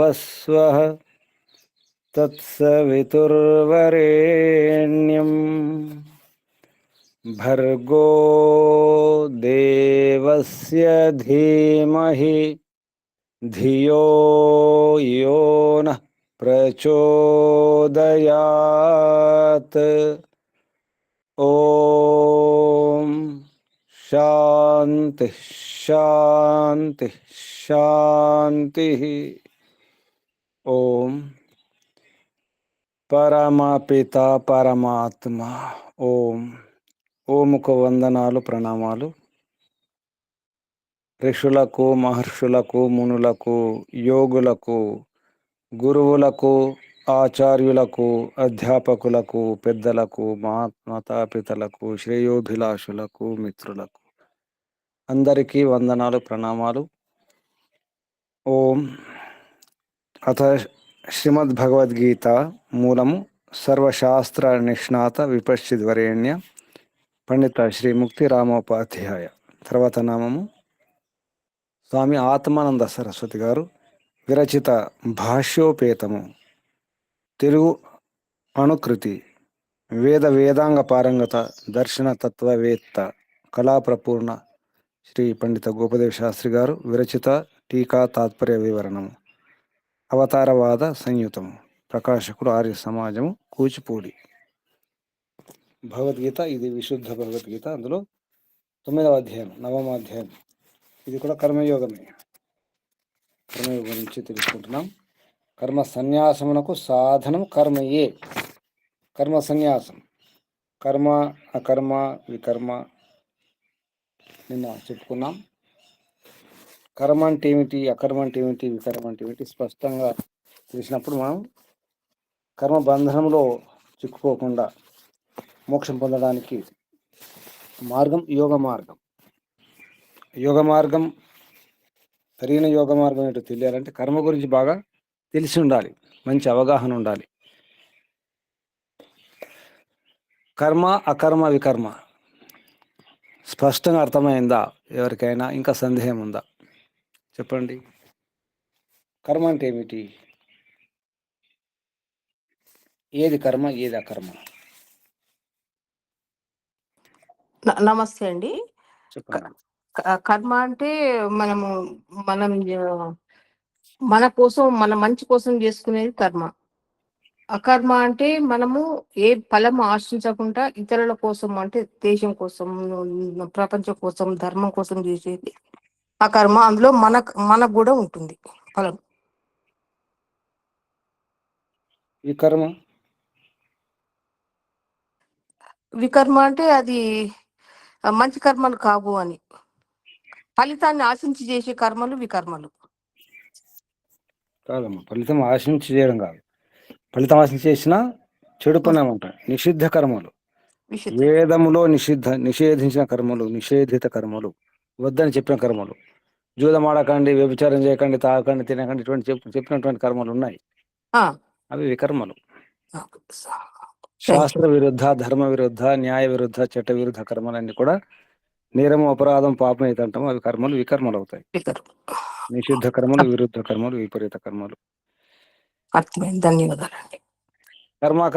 భర్గోదేవస్వః తత్సవితుర్వరేణ్యం భర్గో దేవస్య ధీమహి ధియో యో నః ప్రచోదయాత్. ఓం శాంతి శాంతి శాంతి. ఓం పరమపిత పరమాత్మ. ఓం. ఓముకు వందనాలు, ప్రణామాలు. ఋషులకు, మహర్షులకు, మునులకు, యోగులకు, గురువులకు, ఆచార్యులకు, అధ్యాపకులకు, పెద్దలకు, మాతాపితలకు, శ్రేయోభిలాషులకు, మిత్రులకు అందరికీ వందనాలు, ప్రణామాలు. ఓం. అథ శ్రీమద్భగవద్గీత మూలము సర్వశాస్త్ర నిష్ణాత విపశ్చిద్వరేణ్య పండిత శ్రీ ముక్తి రామోపాధ్యాయ. తర్వాత నామము స్వామి ఆత్మానంద సరస్వతి గారు విరచిత భాష్యోపేతము తెలుగు అనుకృతి వేద వేదాంగ పారంగత దర్శన తత్వవేత్త కళాప్రపూర్ణ శ్రీ పండిత గోపదేవ శాస్త్రి గారు విరచిత టీకా తాత్పర్య వివరణము అవతారవాద సంయుతము ప్రకాశకుడు ఆర్య సమాజము కూచిపూడి. భగవద్గీత ఇది విశుద్ధ భగవద్గీత. అందులో 9వ అధ్యాయం 9వ అధ్యాయం ఇది కూడా కర్మయోగమే. కర్మయోగం గురించి తెలుసుకుంటున్నాం. కర్మ సన్యాసమునకు సాధనం కర్మయే. కర్మ సన్యాసం, కర్మ అకర్మ వికర్మ నిన్న చెప్పుకున్నాం. కర్మ అంటే ఏమిటి, అకర్మ అంటే ఏమిటి, వికర్మ అంటే ఏమిటి స్పష్టంగా తెలిసినప్పుడు మనం కర్మ బంధనంలో చిక్కుకోకుండా మోక్షం పొందడానికి మార్గం యోగ మార్గం. యోగ మార్గం, సరైన యోగ మార్గం ఏంటో తెలియాలంటే కర్మ గురించి బాగా తెలిసి ఉండాలి, మంచి అవగాహన ఉండాలి. కర్మ అకర్మ వికర్మ స్పష్టంగా అర్థమైందా ఎవరికైనా? ఇంకా సందేహం ఉందా చెప్పండి. కర్మ అంటే ఏమిటి, ఏది కర్మ ఏది అకర్మ? నమస్తే అండి. చెప్పండి. కర్మ అంటే మనము మనం మన కోసం, మన మంచి కోసం చేసుకునేది కర్మ. అకర్మ అంటే మనము ఏ ఫలం ఆశించకుండా ఇతరుల కోసం, అంటే దేశం కోసం, ప్రపంచం కోసం, ధర్మం కోసం చేసేది అకర్మ. అందులో మనకు కూడా ఉంటుంది ఫలం. వికర్మ అంటే అది మంచి కర్మలు కావు అని, ఫలితాన్ని ఆశించి చేసే కర్మలు వికర్మలు. కాదమ్మా, ఫలితం ఆశించి చేయడం కాదు. ఫలితం ఆశించి చేసిన చెడు పని ఉంటాయి, నిషిద్ధ కర్మలు. వేదములో నిషేధించిన కర్మలు, నిషేధిత కర్మలు, వద్దని చెప్పిన కర్మలు. జూదం ఆడకండి, వ్యభిచారం చేయకండి, తాగకండి, తినకండి, ఇటువంటి చెప్పినటువంటి కర్మలు ఉన్నాయి, అవి వికర్మలు. శాస్త్ర విరుద్ధ, ధర్మ విరుద్ధ, న్యాయ విరుద్ధ, చట్ట విరుద్ధ కర్మలన్నీ కూడా నేరము, అపరాధం, పాపం ఏదంటామో అవి కర్మలు వికర్మలు అవుతాయి. నిషిద్ధ కర్మలు, విరుద్ధ కర్మలు, విపరీత కర్మలు. ధన్యవాదాలండి.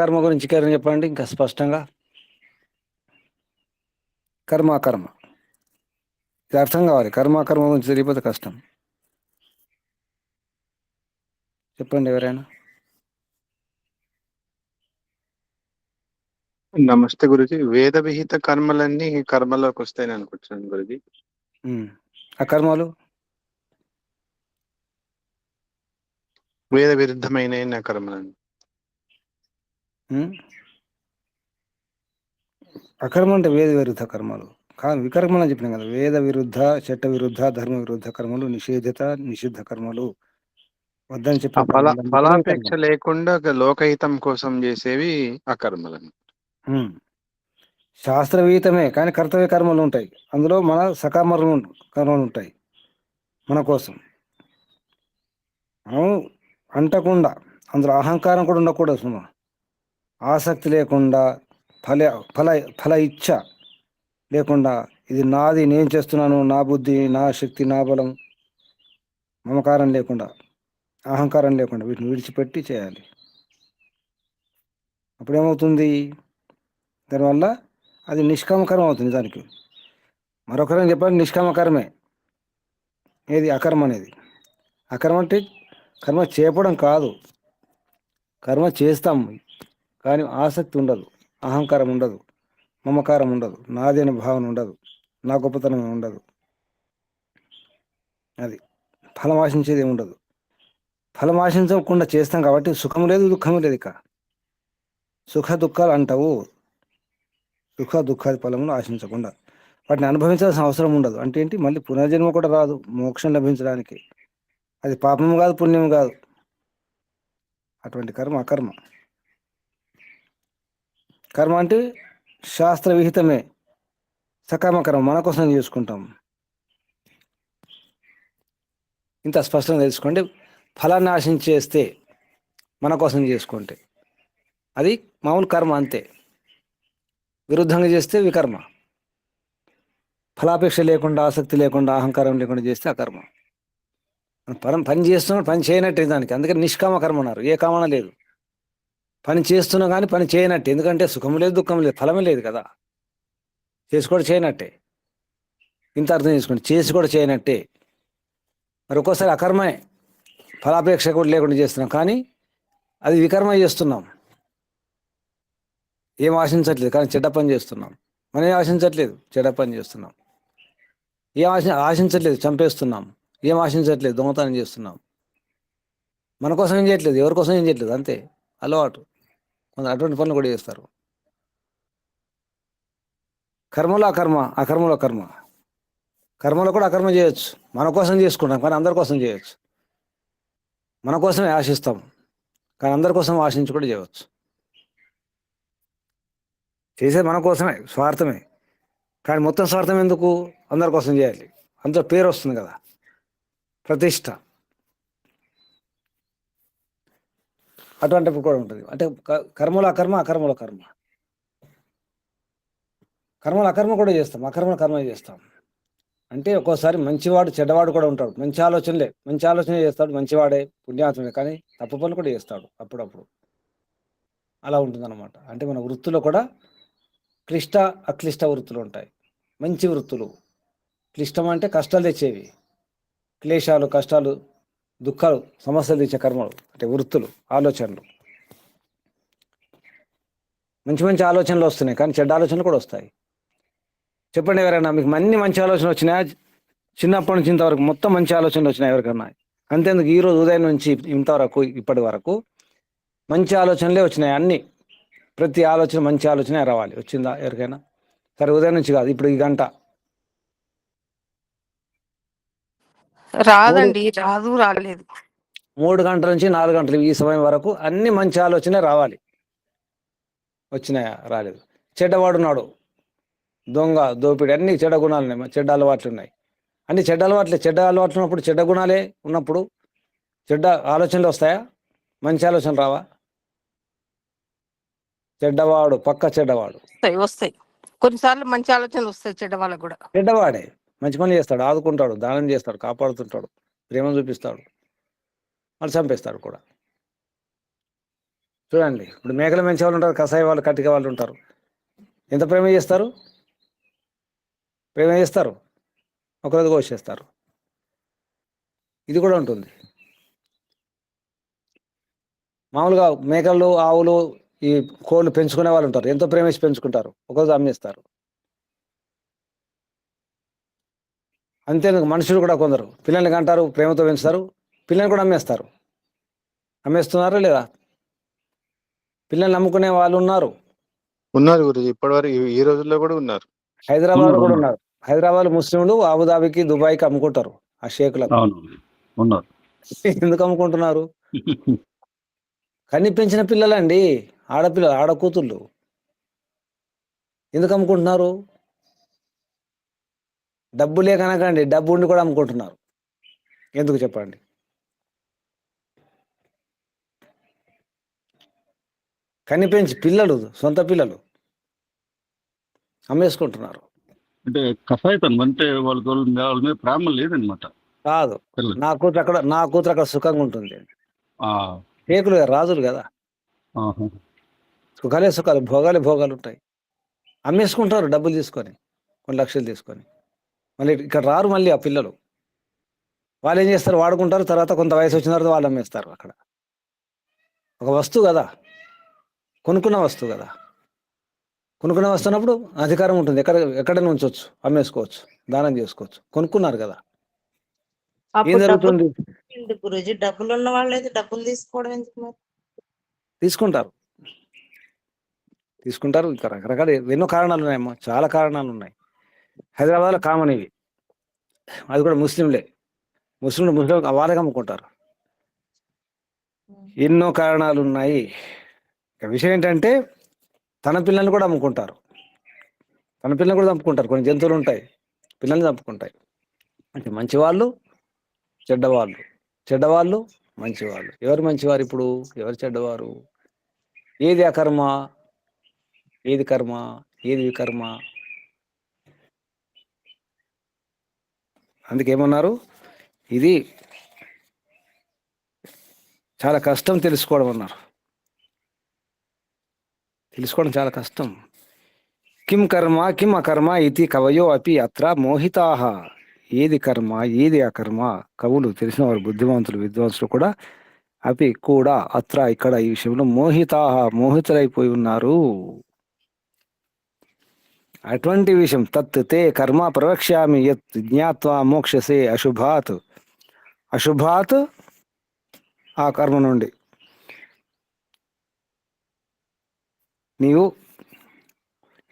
కర్మ గురించి చెప్పండి ఇంకా స్పష్టంగా. కర్మ ఇది అర్థం కావాలి. కర్మ గురించి తెలియకపోతే కష్టం. చెప్పండి ఎవరైనా. నమస్తే గురుజీ. వేద విహిత కర్మలన్నీ కర్మలోకి వస్తాయని అనుకుంటున్నాను గురుజీ. అకర్మలు వేద విరుద్ధమైన కర్మలని. అకర్మ అంటే వేద విరుద్ధ కర్మలు కాదు, వికర్మలు అని చెప్పినాం కదా. వేద విరుద్ధ, చట్ట విరుద్ధ, ధర్మ విరుద్ధ కర్మలు, నిషిద్ధ కర్మలు, వద్దని చెప్పిన ఫలాపేక్ష లేకుండా లోకహితం కోసం చేసేవి అకర్మలని. శాస్త్రవీతమే కానీ కర్తవ్య కర్మలు ఉంటాయి. అందులో మన కర్మలు ఉంటాయి మన కోసం. మనం అంటకుండా, అందులో అహంకారం కూడా ఉండకూడదు సుమా. ఆసక్తి లేకుండా, ఫల ఇచ్ఛ లేకుండా, ఇది నాది, నేను చేస్తున్నాను, నా బుద్ధి, నా శక్తి, నా బలం, మమకారం లేకుండా అహంకారం లేకుండా వీటిని విడిచిపెట్టి చేయాలి. అప్పుడేమవుతుంది, దానివల్ల అది నిష్కామకరం అవుతుంది. దానికి మరొకరం చెప్పాలి, నిష్కామకరమే. ఏది అకర్మ అనేది. అకర్మ అంటే కర్మ చేయడం కాదు, కర్మ చేస్తాం కానీ ఆసక్తి ఉండదు, అహంకారం ఉండదు, మమకారం ఉండదు, నాది అనే భావన ఉండదు, నా గొప్పతనం ఉండదు. అది ఫలం ఆశించేది ఏమి ఉండదు. ఫలం ఆశించకుండా చేస్తాం కాబట్టి సుఖం లేదు, దుఃఖం లేదు. ఇక సుఖ దుఃఖాలు అంటావు, సుఖ దుఃఖాది ఫలములు ఆశించకుండా వాటిని అనుభవించాల్సిన అవసరం ఉండదు. అంటే ఏంటి, మళ్ళీ పునర్జన్మ కూడా రాదు మోక్షం లభించడానికి. అది పాపం కాదు, పుణ్యం కాదు. అటువంటి కర్మ అకర్మ. కర్మ అంటే శాస్త్ర విహితమే, సకామ కర్మ, మన కోసం చేసుకుంటాం. ఇంత స్పష్టంగా తెలుసుకోండి. ఫలాన్ని ఆశించేస్తే మన కోసం చేసుకుంటే అది మామూలు కర్మ అంతే. విరుద్ధంగా చేస్తే వికర్మ. ఫలాపేక్ష లేకుండా, ఆసక్తి లేకుండా, అహంకారం లేకుండా చేస్తే అకర్మ. పని చేస్తున్నా పని చేయనట్టే దానికి. అందుకని నిష్కామ కర్మ అన్నారు. ఏ కామన లేదు, పని చేస్తున్నా కానీ పని చేయనట్టే. ఎందుకంటే సుఖం లేదు, దుఃఖం లేదు, ఫలమే లేదు కదా. చేసి కూడా చేయనట్టే. ఇంత అర్థం చేసుకోండి, చేసి కూడా చేయనట్టే. మరి ఒక్కోసారి అకర్మే, ఫలాపేక్ష కూడా లేకుండా చేస్తున్నాం కానీ అది వికర్మ చేస్తున్నాం. ఏం ఆశించట్లేదు కానీ చెడ్డ పని చేస్తున్నాం. మనం ఏం ఆశించట్లేదు, చెడ్డ పని చేస్తున్నాం. ఏం ఆశించట్లేదు, చంపేస్తున్నాం. ఏం ఆశించట్లేదు, దొంగతనం చేస్తున్నాం. మన కోసం ఏం చేయట్లేదు, ఎవరి కోసం ఏం చేయట్లేదు, అంతే. అలవాటు. కొందరు అటువంటి పనులు కూడా చేస్తారు. కర్మలో అకర్మ, అకర్మలో కర్మ. కర్మలో కూడా అకర్మ చేయొచ్చు, మన కోసం చేసుకుంటాం కానీ అందరి కోసం చేయొచ్చు. మన కోసమే ఆశిస్తాం కానీ అందరి కోసం ఆశించి కూడా చేయవచ్చు. చేసేది మన కోసమే, స్వార్థమే. కానీ మొత్తం స్వార్థం ఎందుకు, అందరి కోసం చేయాలి. అందులో పేరు వస్తుంది కదా, ప్రతిష్ట. అటువంటివి కూడా ఉంటుంది. అంటే కర్మలో అకర్మ, అకర్మలో కర్మ. కర్మలు అకర్మ కూడా చేస్తాం, అకర్మలు కర్మ చేస్తాం. అంటే ఒక్కోసారి మంచివాడు చెడ్డవాడు కూడా ఉంటాడు. మంచి ఆలోచన చేస్తాడు, మంచివాడే, పుణ్యాత్ముడే. కానీ తప్పు పనులు కూడా చేస్తాడు అప్పుడప్పుడు. అలా ఉంటుందన్నమాట. అంటే మన వృత్తిలో కూడా క్లిష్ట అక్లిష్ట వృత్తులు ఉంటాయి. మంచి వృత్తులు, క్లిష్టం అంటే కష్టాలు తెచ్చేవి, క్లేశాలు, కష్టాలు, దుఃఖాలు, సమస్యలు తెచ్చే కర్మలు అంటే వృత్తులు, ఆలోచనలు. మంచి మంచి ఆలోచనలు వస్తున్నాయి కానీ చెడ్డ ఆలోచనలు కూడా వస్తాయి. చెప్పండి, ఎవరైనా మీకు అన్ని మంచి ఆలోచనలు వచ్చినాయా? చిన్నప్పటి నుంచి ఇంతవరకు మొత్తం మంచి ఆలోచనలు వచ్చినాయి ఎవరికన్నా? అంతేందుకు ఈరోజు ఉదయం నుంచి ఇంతవరకు, ఇప్పటి వరకు మంచి ఆలోచనలే వచ్చినాయి అన్ని. ప్రతి ఆలోచన మంచి ఆలోచనే రావాలి. వచ్చిందా ఎవరికైనా? సరే, ఉదయం నుంచి కాదు, ఇప్పుడు ఈ గంట. రాదండి, రాలేదు. 3 గంటల నుంచి 4 గంటలు ఈ సమయం వరకు అన్ని మంచి ఆలోచనే రావాలి. వచ్చినాయా? రాలేదు. చెడ్డవాడున్నాడు, దొంగ, దోపిడి, అన్ని చెడ్డ గుణాలు ఉన్నాయి, చెడ్డ అలవాట్లు ఉన్నాయి. అన్ని చెడ్డ అలవాట్లు ఉన్నప్పుడు, చెడ్డ గుణాలే ఉన్నప్పుడు చెడ్డ ఆలోచనలు వస్తాయా? మంచి ఆలోచనలు రావా? చెడ్డవాడు పక్క చెడ్డవాడు. వస్తాయి. కొన్నిసార్లు మంచి ఆలోచనలు వస్తాయి చెడ్డ వాళ్ళకు కూడా. చెడ్డవాడే మంచి పని చేస్తాడు, ఆదుకుంటాడు, దానం చేస్తాడు, కాపాడుతుంటాడు, ప్రేమ చూపిస్తాడు, వాళ్ళు చంపేస్తాడు కూడా. చూడండి, ఇప్పుడు మేకలు పెంచే వాళ్ళు ఉంటారు, కసాయి వాళ్ళు, కట్టిక వాళ్ళు ఉంటారు. ఎంత ప్రేమ చేస్తారు, ఒకరోజు కోసేస్తారు. ఇది కూడా ఉంటుంది. మామూలుగా మేకలు, ఆవులు, ఈ కోళ్ళు పెంచుకునే వాళ్ళు ఉంటారు, ఎంతో ప్రేమించి పెంచుకుంటారు, ఒకరోజు అమ్మేస్తారు. అంతేందుకు మనుషులు కూడా కొందరు పిల్లల్ని కంటారు, ప్రేమతో పెంచుతారు, పిల్లల్ని కూడా అమ్మేస్తున్నారా లేదా? పిల్లల్ని నమ్ముకునే వాళ్ళు ఉన్నారు గురుజీ, ఇప్పటివరకు ఈ రోజుల్లో కూడా ఉన్నారు. హైదరాబాద్ కూడా ఉన్నారు. హైదరాబాద్ ముస్లింలు అబుదాబికి, దుబాయ్కి అమ్ముకుంటారు ఆ షేకులకు. ఎందుకు అమ్ముకుంటున్నారు? కనిపించిన పిల్లలండి, ఆడకూతుళ్ళు. ఎందుకు అమ్ముకుంటున్నారు? డబ్బు లేకనకండి, డబ్బు ఉండి కూడా అమ్ముకుంటున్నారు. ఎందుకు చెప్పండి? కనిపించి పిల్లలు, సొంత పిల్లలు అమ్మేసుకుంటున్నారు. అంటే కసాయితనం, అంటే వాళ్ళ మీద ప్రేమ లేదనమాట. కాదు, నా కూతురు అక్కడ సుఖంగా ఉంటుంది. ఆ, టేకులు కదా, రాజులు కదా. ఆహా. సుఖాలే సుఖాలు, భోగాలే భోగాలు ఉంటాయి. అమ్మేసుకుంటారు డబ్బులు తీసుకొని, కొన్ని లక్షలు తీసుకొని. మళ్ళీ ఇక్కడ రారు మళ్ళీ ఆ పిల్లలు. వాళ్ళు ఏం చేస్తారు, వాడుకుంటారు, తర్వాత కొంత వయసు వచ్చిన తర్వాత వాళ్ళు అమ్మేస్తారు. అక్కడ ఒక వస్తువు కదా, కొనుక్కున్న వస్తువు కదా. కొనుక్కున్న వస్తువు అన్నప్పుడు అధికారం ఉంటుంది, ఎక్కడైనా ఉంచవచ్చు, అమ్మేసుకోవచ్చు, దానం చేసుకోవచ్చు. కొనుక్కున్నారు కదా. ఏం అప్పుడు డబ్బులు జరుగుతుంది? ఎందుకు గురూజీ? డబ్బులు ఉన్న వాళ్ళు అయితే డబ్బులు తీసుకోవడం ఎందుకు మరి? తీసుకుంటారు, తీసుకుంటారు. ఇంకా రకరకాల ఎన్నో కారణాలు ఉన్నాయమ్మా, చాలా కారణాలు ఉన్నాయి. హైదరాబాద్లో కామన్ ఇవి. అది కూడా ముస్లింలే, ముస్లింలు వాళ్ళకి అమ్ముకుంటారు. ఎన్నో కారణాలు ఉన్నాయి. ఇక విషయం ఏంటంటే తన పిల్లల్ని కూడా అమ్ముకుంటారు, తన పిల్లల్ని కూడా చంపుకుంటారు. కొన్ని జంతువులు ఉంటాయి, పిల్లల్ని చంపుకుంటాయి. అంటే మంచివాళ్ళు, చెడ్డవాళ్ళు, చెడ్డవాళ్ళు, మంచివాళ్ళు. ఎవరు మంచివారు ఇప్పుడు, ఎవరు చెడ్డవారు? ఏది అకర్మ, ఏది కర్మ, ఏది వికర్మ? అందుకేమన్నారు, ఇది చాలా కష్టం తెలుసుకోవడం అన్నారు. తెలుసుకోవడం చాలా కష్టం. కిం కర్మ కిం అకర్మ ఇది కవయో అపి అత్ర మోహితాహ. ఏది కర్మ, ఏది అకర్మ? కవులు, తెలిసిన వారు, బుద్ధిమంతులు, విద్వాంసులు కూడా అపి కూడా అత్ర ఇక్కడ ఈ విషయంలో మోహితాహ, మోహితులైపోయి ఉన్నారు. అటువంటి విషయం తత్ తే కర్మ ప్రవక్ష్యామి యత్ జ్ఞాత్వా మోక్షసే అశుభాత్. అశుభాత్ ఆ కర్మ నుండి నీవు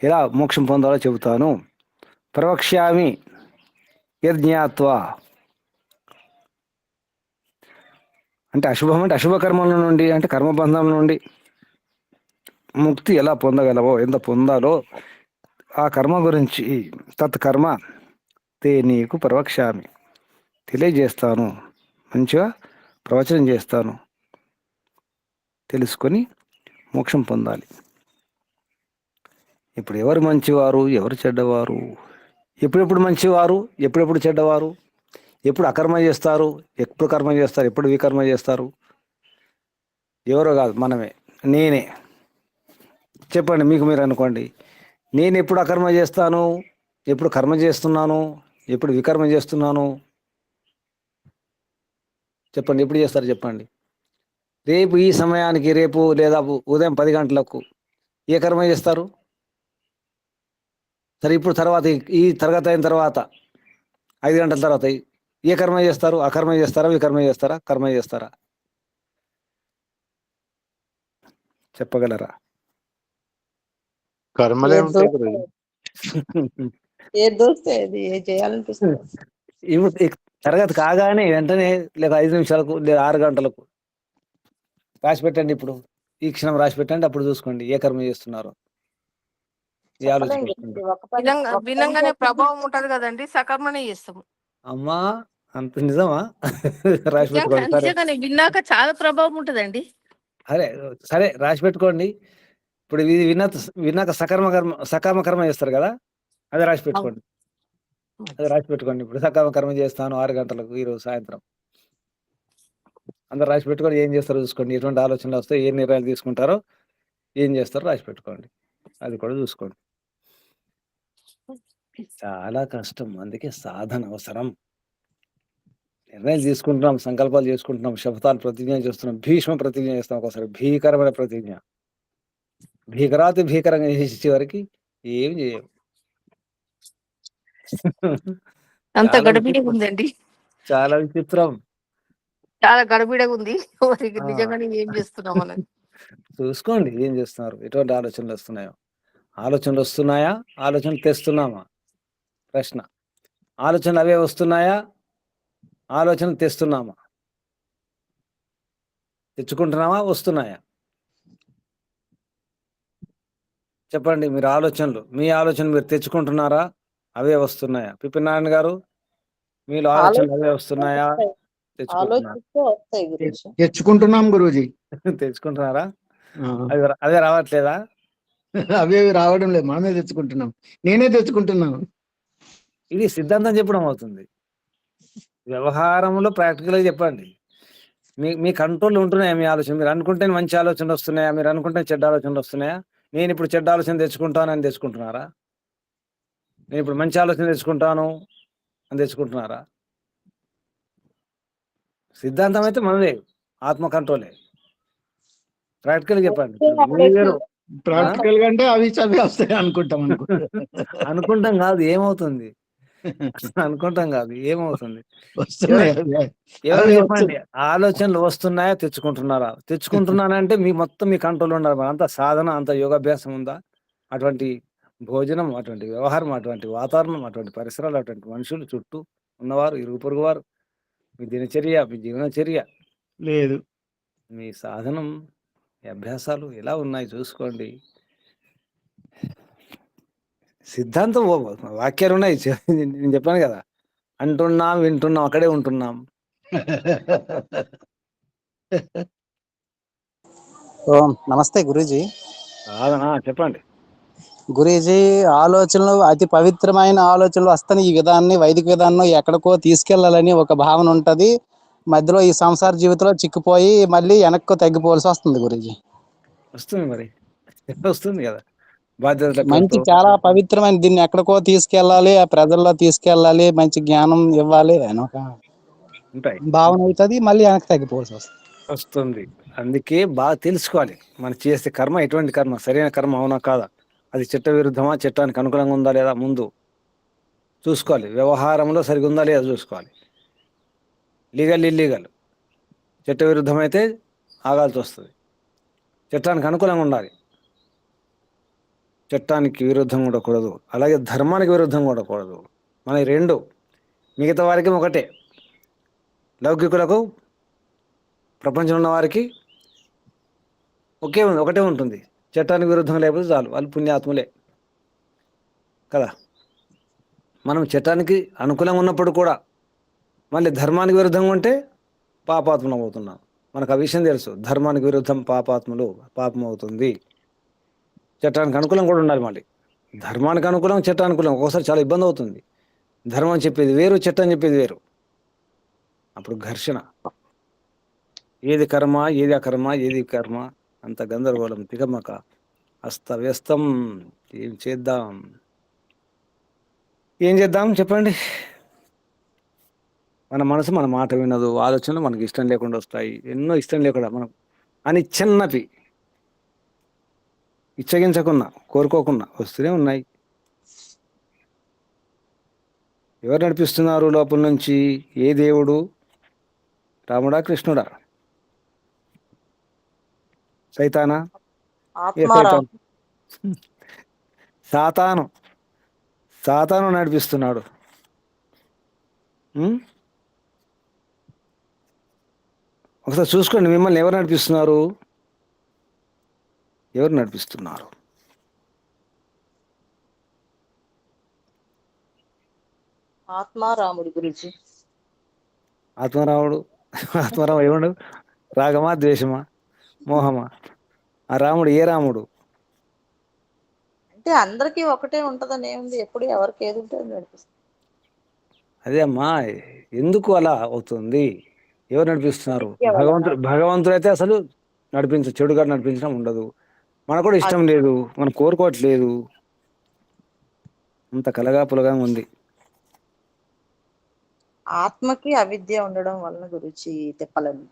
ఎలా మోక్షం పొందాలో చెబుతాను. ప్రవక్ష్యామి యజ్ఞాత్వా అంటే అశుభం, అంటే అశుభ కర్మల నుండి, అంటే కర్మబంధం నుండి ముక్తి ఎలా పొందగలవో, ఎంత పొందాలో ఆ కర్మ గురించి, తత్కర్మ తే నీకు ప్రవక్ష్యామి తెలియజేస్తాను, మంచిగా ప్రవచనం చేస్తాను. తెలుసుకొని మోక్షం పొందాలి. ఇప్పుడు ఎవరు మంచివారు, ఎవరు చెడ్డవారు? ఎప్పుడెప్పుడు మంచివారు, ఎప్పుడెప్పుడు చెడ్డవారు? ఎప్పుడు అకర్మ చేస్తారు, ఎప్పుడు కర్మ చేస్తారు, ఎప్పుడు వికర్మ చేస్తారు? ఎవరో కాదు, మనమే, నేనే. చెప్పండి, మీకు మీరు అనుకోండి, నేను ఎప్పుడు అకర్మ చేస్తాను, ఎప్పుడు కర్మ చేస్తున్నాను, ఎప్పుడు వికర్మ చేస్తున్నాను? చెప్పండి, ఎప్పుడు చేస్తారు చెప్పండి. రేపు ఈ సమయానికి, రేపు లేదా ఉదయం 10 గంటలకు ఏ కర్మ చేస్తారు? సరే, ఇప్పుడు తర్వాత ఈ తరగతి అయిన తర్వాత 5 గంటల తర్వాత ఏ కర్మ చేస్తారు? అకర్మ చేస్తారా, వికర్మ చేస్తారా, కర్మ చేస్తారా? చెప్పగలరా? కర్మలే ఉంటాయి గురుజీ. ఏ దోస్తే అది ఏ చేయాలనిపిస్తుంది. ఇప్పుడు తరగతి కాగానే వెంటనే, లేదా 5 నిమిషాలకు, లేదా 6 గంటలకు రాసి పెట్టండి. ఇప్పుడు ఈ క్షణం రాసి పెట్టండి, అప్పుడు చూసుకోండి ఏ కర్మ చేస్తున్నారు. ఏ ఆలోచన చెప్పలేం వస్తుంది. గురూజీ. ఒక పని భిన్నంగానే ప్రభావం ఉంటది కదండి, సకర్మనే చేస్తాము. అమ్మా, అంత నిజమా? రాసి పెట్టుకోండి. సరే, నిజంగానే విన్నాక చాలా ప్రభావం ఉంటదండి. అరే సరే, రాసి పెట్టుకోండి. ఇప్పుడు ఇది విన్నాక సకర్మ కర్మ చేస్తారు కదా, అదే రాసి పెట్టుకోండి. అదే రాసి పెట్టుకోండి. ఇప్పుడు సకర్మ కర్మ చేస్తాను 6 గంటలకు ఈరోజు సాయంత్రం. అందరు రాసి పెట్టుకొని ఏం చేస్తారో చూసుకోండి. ఎటువంటి ఆలోచనలు వస్తాయి, ఏ నిర్ణయాలు తీసుకుంటారో, ఏం చేస్తారో రాసి పెట్టుకోండి. అది కూడా చూసుకోండి. చాలా కష్టం, అందుకే సాధన అవసరం. నిర్ణయాలు తీసుకుంటున్నాం, సంకల్పాలు చేసుకుంటున్నాం, శపథాలు ప్రతిజ్ఞ చేస్తున్నాం, భీష్మ ప్రతిజ్ఞ చేస్తాం, ఒకసారి భీకరమైన ప్రతిజ్ఞ, భీకరాతి భీకరంగా చేసి చివరికి ఏం చేయం. అంత చాలా గడబిడగా విచిత్రం, ఉందండి, చాలా విచిత్రం. చాలా గడబిడగా ఉంది. మరి ఆ, నిజంగానే ఏం చేస్తున్నాం మనం? చూసుకోండి ఏం చేస్తున్నారు, ఎటువంటి ఆలోచనలు వస్తున్నాయో. ఆలోచనలు వస్తున్నాయా, ఆలోచనలు తెస్తున్నామా? ప్రశ్న. ఆలోచనలు అవే వస్తున్నాయా, ఆలోచనలు తెస్తున్నామా? తెచ్చుకుంటున్నామా, వస్తున్నాయా? చెప్పండి, మీరు ఆలోచనలు, మీ ఆలోచనలు మీరు తెచ్చుకుంటున్నారా, అవే వస్తున్నాయా? పిపినారాయణ గారు, మీలో ఆలోచనలు అవే వస్తున్నాయా, తెచ్చుకుంటున్నారా? ఆలోచిస్తే వస్తాయి గురూజీ. తెచ్చుకుంటున్నాం గురూజీ. తెచ్చుకుంటున్నారా? ఆ, అదే రావట్లేదా? అవేవి రావడం లేదు, మనమే తెచ్చుకుంటున్నాం. నేనే తెచ్చుకుంటున్నాను. ఇది సిద్ధాంతం చెప్పడం అవుతుంది. వ్యవహారంలో ప్రాక్టికల్గా చెప్పండి. మీ కంట్రోల్ ఉంటున్నాయా మీ ఆలోచన? మీరు అనుకుంటే మంచి ఆలోచనలు వస్తున్నాయా? మీరు అనుకుంటే చెడ్డ ఆలోచనలు వస్తున్నాయా? నేను ఇప్పుడు చెడ్డ ఆలోచన తెచ్చుకుంటానని తెచ్చుకుంటున్నారా? నేను ఇప్పుడు మంచి ఆలోచన తెచ్చుకుంటాను అని తెచ్చుకుంటున్నారా? సిద్ధాంతం అయితే మనదే, ఆత్మ కంట్రోలే. ప్రాక్టికల్ చెప్పండి. మీరు ప్రాక్టికల్ గా అంటే అవి చదివి వస్తాయి అనుకుంటాం అనుకుంటాం కాదు, ఏమవుతుంది? అనుకుంటాం కాదు, ఏమవుతుంది? వస్తున్నాయి ఎవరు అవి చెప్పండి, ఆలోచనలు వస్తున్నాయా, తెచ్చుకుంటున్నారా? తెచ్చుకుంటున్నానంటే మీ మొత్తం మీ కంట్రోల్ ఉండాలి. అంత సాధన, అంత యోగాభ్యాసం ఉందా? అటువంటి భోజనం, అటువంటి వ్యవహారం, అటువంటి వాతావరణం, అటువంటి పరిసరాలు, అటువంటి మనుషులు చుట్టూ ఉన్నవారు, ఇరుగు పొరుగు వారు, మీ దినచర్య, మీ జీవనచర్య, లేదు. మీ సాధనం, మీ అభ్యాసాలు ఎలా ఉన్నాయి చూసుకోండి. సిద్ధాంతం వాక్యాలు ఉన్నాయి. నేను చెప్పాను కదా, అంటున్నాం, వింటున్నాం, అక్కడే ఉంటున్నాం. ఓం నమస్తే గురూజీ. సాధన చెప్పండి. గురూజీ, ఆలోచనలు అతి పవిత్రమైన ఆలోచనలు వస్తాయి. ఈ విధాన్ని, వైదిక విధానం ఎక్కడికో తీసుకెళ్లాలని ఒక భావన ఉంటది. మధ్యలో ఈ సంసార జీవితంలో చిక్కిపోయి మళ్ళీ వెనక్కు తగ్గిపోవాల్సి వస్తుంది గురూజీ. వస్తుంది మరి, వస్తుంది కదా, బాధ్యతల మంచి పేరుతో. చాలా పవిత్రమైన దీన్ని ఎక్కడికో తీసుకెళ్లాలి, ఆ ప్రజల్లో తీసుకెళ్లాలి, మంచి జ్ఞానం ఇవ్వాలి అని ఒక ఉంటాయి, భావన అవుతుంది. మళ్ళీ వెనక్కి తగ్గిపోవాల్సి వస్తుంది. అందుకే బాగా తెలుసుకోవాలి, మనం చేసే కర్మ ఎటువంటి కర్మ, సరైన కర్మ అవునా కాదా, అది చట్ట విరుద్ధమా, చట్టానికి అనుకూలంగా ఉందా లేదా ముందు చూసుకోవాలి. వ్యవహారంలో సరిగా ఉందా లేదా చూసుకోవాలి. లీగల్ ఇల్లీగల్, చట్ట విరుద్ధమైతే ఆగాల్సి వస్తుంది. చట్టానికి అనుకూలంగా ఉండాలి, చట్టానికి విరుద్ధంగా ఉండకూడదు. అలాగే ధర్మానికి విరుద్ధంగా ఉండకూడదు. మన ఈ రెండు, మిగతా వారికి ఒకటే. లౌకికులకు, ప్రపంచంలో ఉన్న వారికి ఒకటే ఉంటుంది. చట్టానికి విరుద్ధంగా లేకపోతే చాలు, వాళ్ళు పుణ్యాత్ములే కదా. మనం చట్టానికి అనుకూలంగా ఉన్నప్పుడు కూడా మళ్ళీ ధర్మానికి విరుద్ధంగా ఉంటే పాపాత్మలం అవుతున్నాం. మనకు ఆ విషయం తెలుసు. ధర్మానికి విరుద్ధం పాపాత్ములు, పాపం అవుతుంది. చట్టానికి అనుకూలం కూడా ఉండాలి. మళ్ళీ ధర్మానికి అనుకూలం, చట్టానుకూలం ఒక్కోసారి చాలా ఇబ్బంది అవుతుంది. ధర్మం చెప్పేది వేరు, చట్టం చెప్పేది వేరు. అప్పుడు ఘర్షణ, ఏది కర్మ, ఏది అకర్మ, ఏది కర్మ, అంత గందరగోళం, తికమక, అస్తవ్యస్తం. ఏం చేద్దాం, ఏం చేద్దాం చెప్పండి. మన మనసు మన మాట వినదు. ఆలోచనలు మనకి ఇష్టం లేకుండా వస్తాయి. ఎన్నో ఇష్టం లేకుండా మనం అని చిన్నవి ఇచ్చగించకున్నా, కోరుకోకున్నా వస్తూనే ఉన్నాయి. ఎవరు నడిపిస్తున్నారు లోపల నుంచి? ఏ దేవుడు? రాముడా, కృష్ణుడా, సైతానా? ఏ ఆత్మారాం. సైతాన్? సాతాను, సాతాను నడిపిస్తున్నాడు. ఒకసారి చూసుకోండి, మిమ్మల్ని ఎవరు నడిపిస్తున్నారు? ఎవరు నడిపిస్తున్నారు? ఆత్మారాముడు గురించి. ఆత్మరాముడు, ఆత్మరాముడు ఏమడు? రాగమా, ద్వేషమా, మోహమా? ఆ రాముడు ఏ రాముడు? అంటే అందరికీ ఒకటే ఉంటదని ఏముంది, ఎప్పుడు ఎవరికి ఏది ఉంటే అది నడిపిస్తుంది. అదే అమ్మా, ఎందుకు అలా అవుతుంది? ఎవరు నడిపిస్తున్నారు? విద్య వలన. భగవంతుడు అయితే అసలు చెడుగా నడిపించడం ఉండదు. మనకు కూడా ఇష్టం లేదు, మనం కోరుకోవట్లేదు. అంత కలగా పులగా ఉంది. ఆత్మకి అవిద్య ఉండడం వలన గురించి తిప్పలని.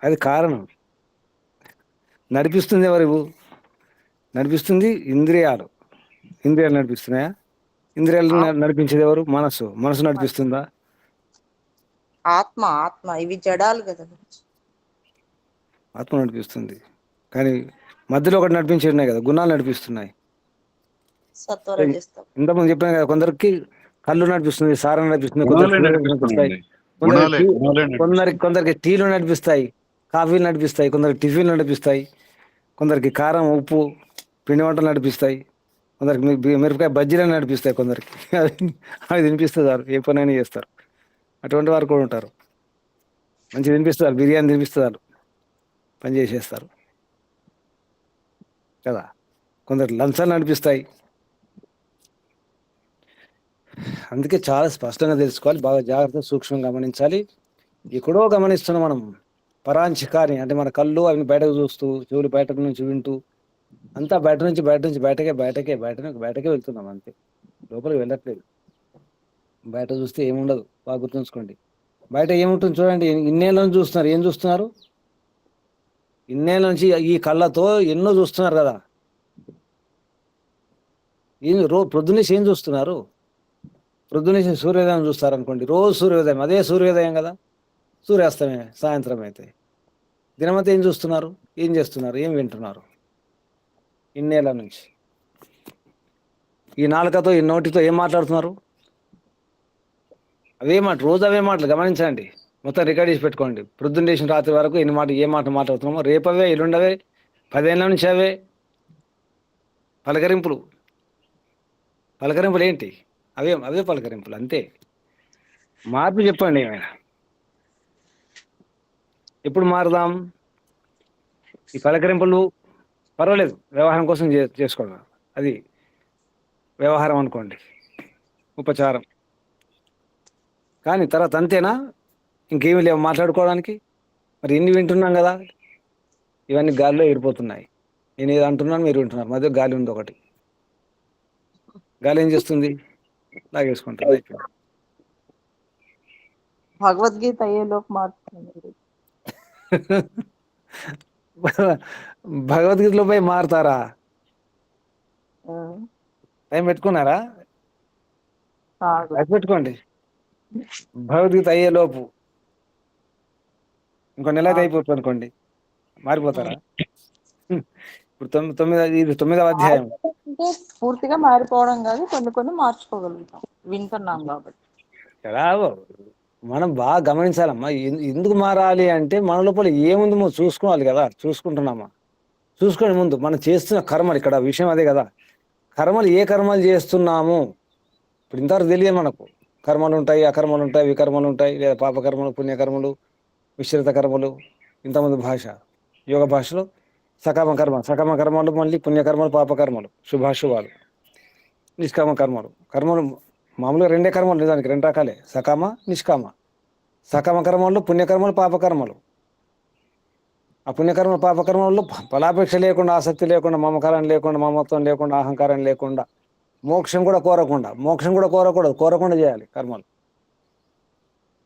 అది కారణం. నడిపిస్తుంది ఎవరు? నడిపిస్తుంది ఇంద్రియాలు. ఇంద్రియాలు నడిపిస్తున్నాయా? ఇంద్రియాలు నడిపించేది ఎవరు? మనసు. మనసు నడిపిస్తుందా? ఆత్మ. ఆత్మ ఇవి జడాలు కదా గురించి. ఆత్మ నడిపిస్తుంది. కానీ మధ్యలో ఒకటి నడిపించేది ఉన్నాయి కదా, గుణాలు నడిపిస్తున్నాయి. సత్వరజస్తం. ఇంతకుముందు చెప్పాను కదా, కొందరికి కళ్ళు నడిపిస్తుంది, సారం నడిపిస్తుంది, గుణాలే కొందరికి నడిపిస్తున్నాయండి. కొందరికి టీలు నడిపిస్తాయి, కాఫీలు నడిపిస్తాయి, కొందరికి టిఫిన్లు నడిపిస్తాయి, కొందరికి కారం, ఉప్పు, పిండి వంటలు నడిపిస్తాయి, కొందరికి మిరపకాయ బజ్జీలను నడిపిస్తాయి, కొందరికి అవి తినిపిస్తారు, ఏ పనైనా చేస్తారు. అటువంటి వారు కూడా ఉంటారు. మంచి తినిపిస్తారు, బిర్యానీ తినిపిస్తారు, పని చేసేస్తారు కదా. కొందరు లంచాలు నడిపిస్తాయి. అందుకే చాలా స్పష్టంగా తెలుసుకోవాలి, బాగా జాగ్రత్త, సూక్ష్మంగా గమనించాలి. ఎక్కడో గమనిస్తున్నాం మనం, పరాంచికాని అంటే మన కళ్ళు అవి బయటకు చూస్తూ, చెవులు బయటకు నుంచి వింటూ, అంతా బయట నుంచి బయటకే వెళ్తున్నాం అంతే, లోపలికి వెళ్ళట్లేదు. బయట చూస్తే ఏముండదు, బాగా గుర్తుంచుకోండి. బయట ఏముంటుంది చూడండి. ఇన్నేళ్ళ నుంచి చూస్తున్నారు, ఏం చూస్తున్నారు? ఇన్నేళ్ళ నుంచి ఈ కళ్ళతో ఎన్నో చూస్తున్నారు కదా. ప్రొద్దునేసి ఏం చూస్తున్నారు? ప్రొద్దునేసి సూర్యోదయం చూస్తారు అనుకోండి, రోజు సూర్యోదయం, అదే సూర్యోదయం కదా. సూర్యాస్తమే సాయంత్రం అయితే దినమంతా ఏం చూస్తున్నారు, ఏం చేస్తున్నారు, ఏం వింటున్నారు? ఇన్నేళ్ళ నుంచి ఈ నాలుకతో, ఈ నోటితో ఏం మాట్లాడుతున్నారు? అవే మాట, రోజు అవే మాటలు గమనించండి. మొత్తం రికార్డ్ చేసి పెట్టుకోండి. ప్రొద్దున లేచిన రాత్రి వరకు ఎన్ని మాట, ఏ మాట మాట్లాడుతున్నామో, రేపవే, ఎల్లుండవే, 10 ఏళ్ళ నుంచి అవే పలకరింపులు. పలకరింపులు ఏంటి? అవే పలకరింపులు అంతే. మార్పు చెప్పండి ఏమైనా. ఎప్పుడు మారుదాం? ఈ పలకరింపులు పర్వాలేదు, వ్యవహారం కోసం చేసుకోవడం, అది వ్యవహారం అనుకోండి, ఉపచారం. కానీ తర్వాత అంతేనా? ఇంకేమీ లేవు మాట్లాడుకోవడానికి? మరి ఇన్ని వింటున్నాం కదా, ఇవన్నీ గాలిలో ఎగిరిపోతున్నాయి. నేను ఏదో అంటున్నాను, మీరు వింటున్నారు, మధ్య గాలి ఉంది ఒకటి. గాలి ఏం చేస్తుంది? లాగేసుకుంటుంది. అయిపోయింది. భగవద్గీత అయ్యేలోపు మారుతుంది. భగవద్గీతలో పోయి మారుతారా? ఆ, టైం పెట్టుకున్నారా? కాదు. అది పెట్టుకోండి. భగవద్గీత అయ్యేలోపు ఇంకో నెల అయితే అయిపోతుంది అనుకోండి, మారిపోతారా? ఇప్పుడు 9వ అధ్యాయం. అంటే పూర్తిగా మారిపోవడం కాదు, కొన్ని మార్చుకోగలుగుతాం, వింటున్నాం కాబట్టి. కదా మనం బాగా గమనించాలమ్మా. ఎందుకు మారాలి అంటే మన లోపల ఏముందో చూసుకోవాలి కదా. చూసుకుంటున్నామా? చూసుకోండి ముందు మనం చేస్తున్న కర్మలు. ఇక్కడ విషయం అదే కదా. కర్మలు ఏ కర్మలు చేస్తున్నాము ఇప్పుడు ఇంతవరకు తెలియదు మనకు. కర్మలు ఉంటాయి, అకర్మలు ఉంటాయి, వికర్మలు ఉంటాయి, లేదా పాపకర్మలు, పుణ్యకర్మలు, మిశ్రిత కర్మలు. ఇంతమంది భాష, యోగ భాషలో సకామ కర్మలు, మళ్ళీ పుణ్యకర్మలు, పాపకర్మలు, శుభాశుభాలు, నిష్కామ కర్మలు. కర్మలు మామూలుగా 2 కర్మలు, నిజానికి 2 రకాలే, సకామ, నిష్కామ. సకామ కర్మలు పుణ్యకర్మలు, పాపకర్మలు. ఆ పుణ్యకర్మ పాపకర్మల్లో ఫలాపేక్ష లేకుండా, ఆసక్తి లేకుండా, మమకారం లేకుండా, మమత్వం లేకుండా, అహంకారం లేకుండా, మోక్షం కూడా కోరకుండా చేయాలి కర్మలు.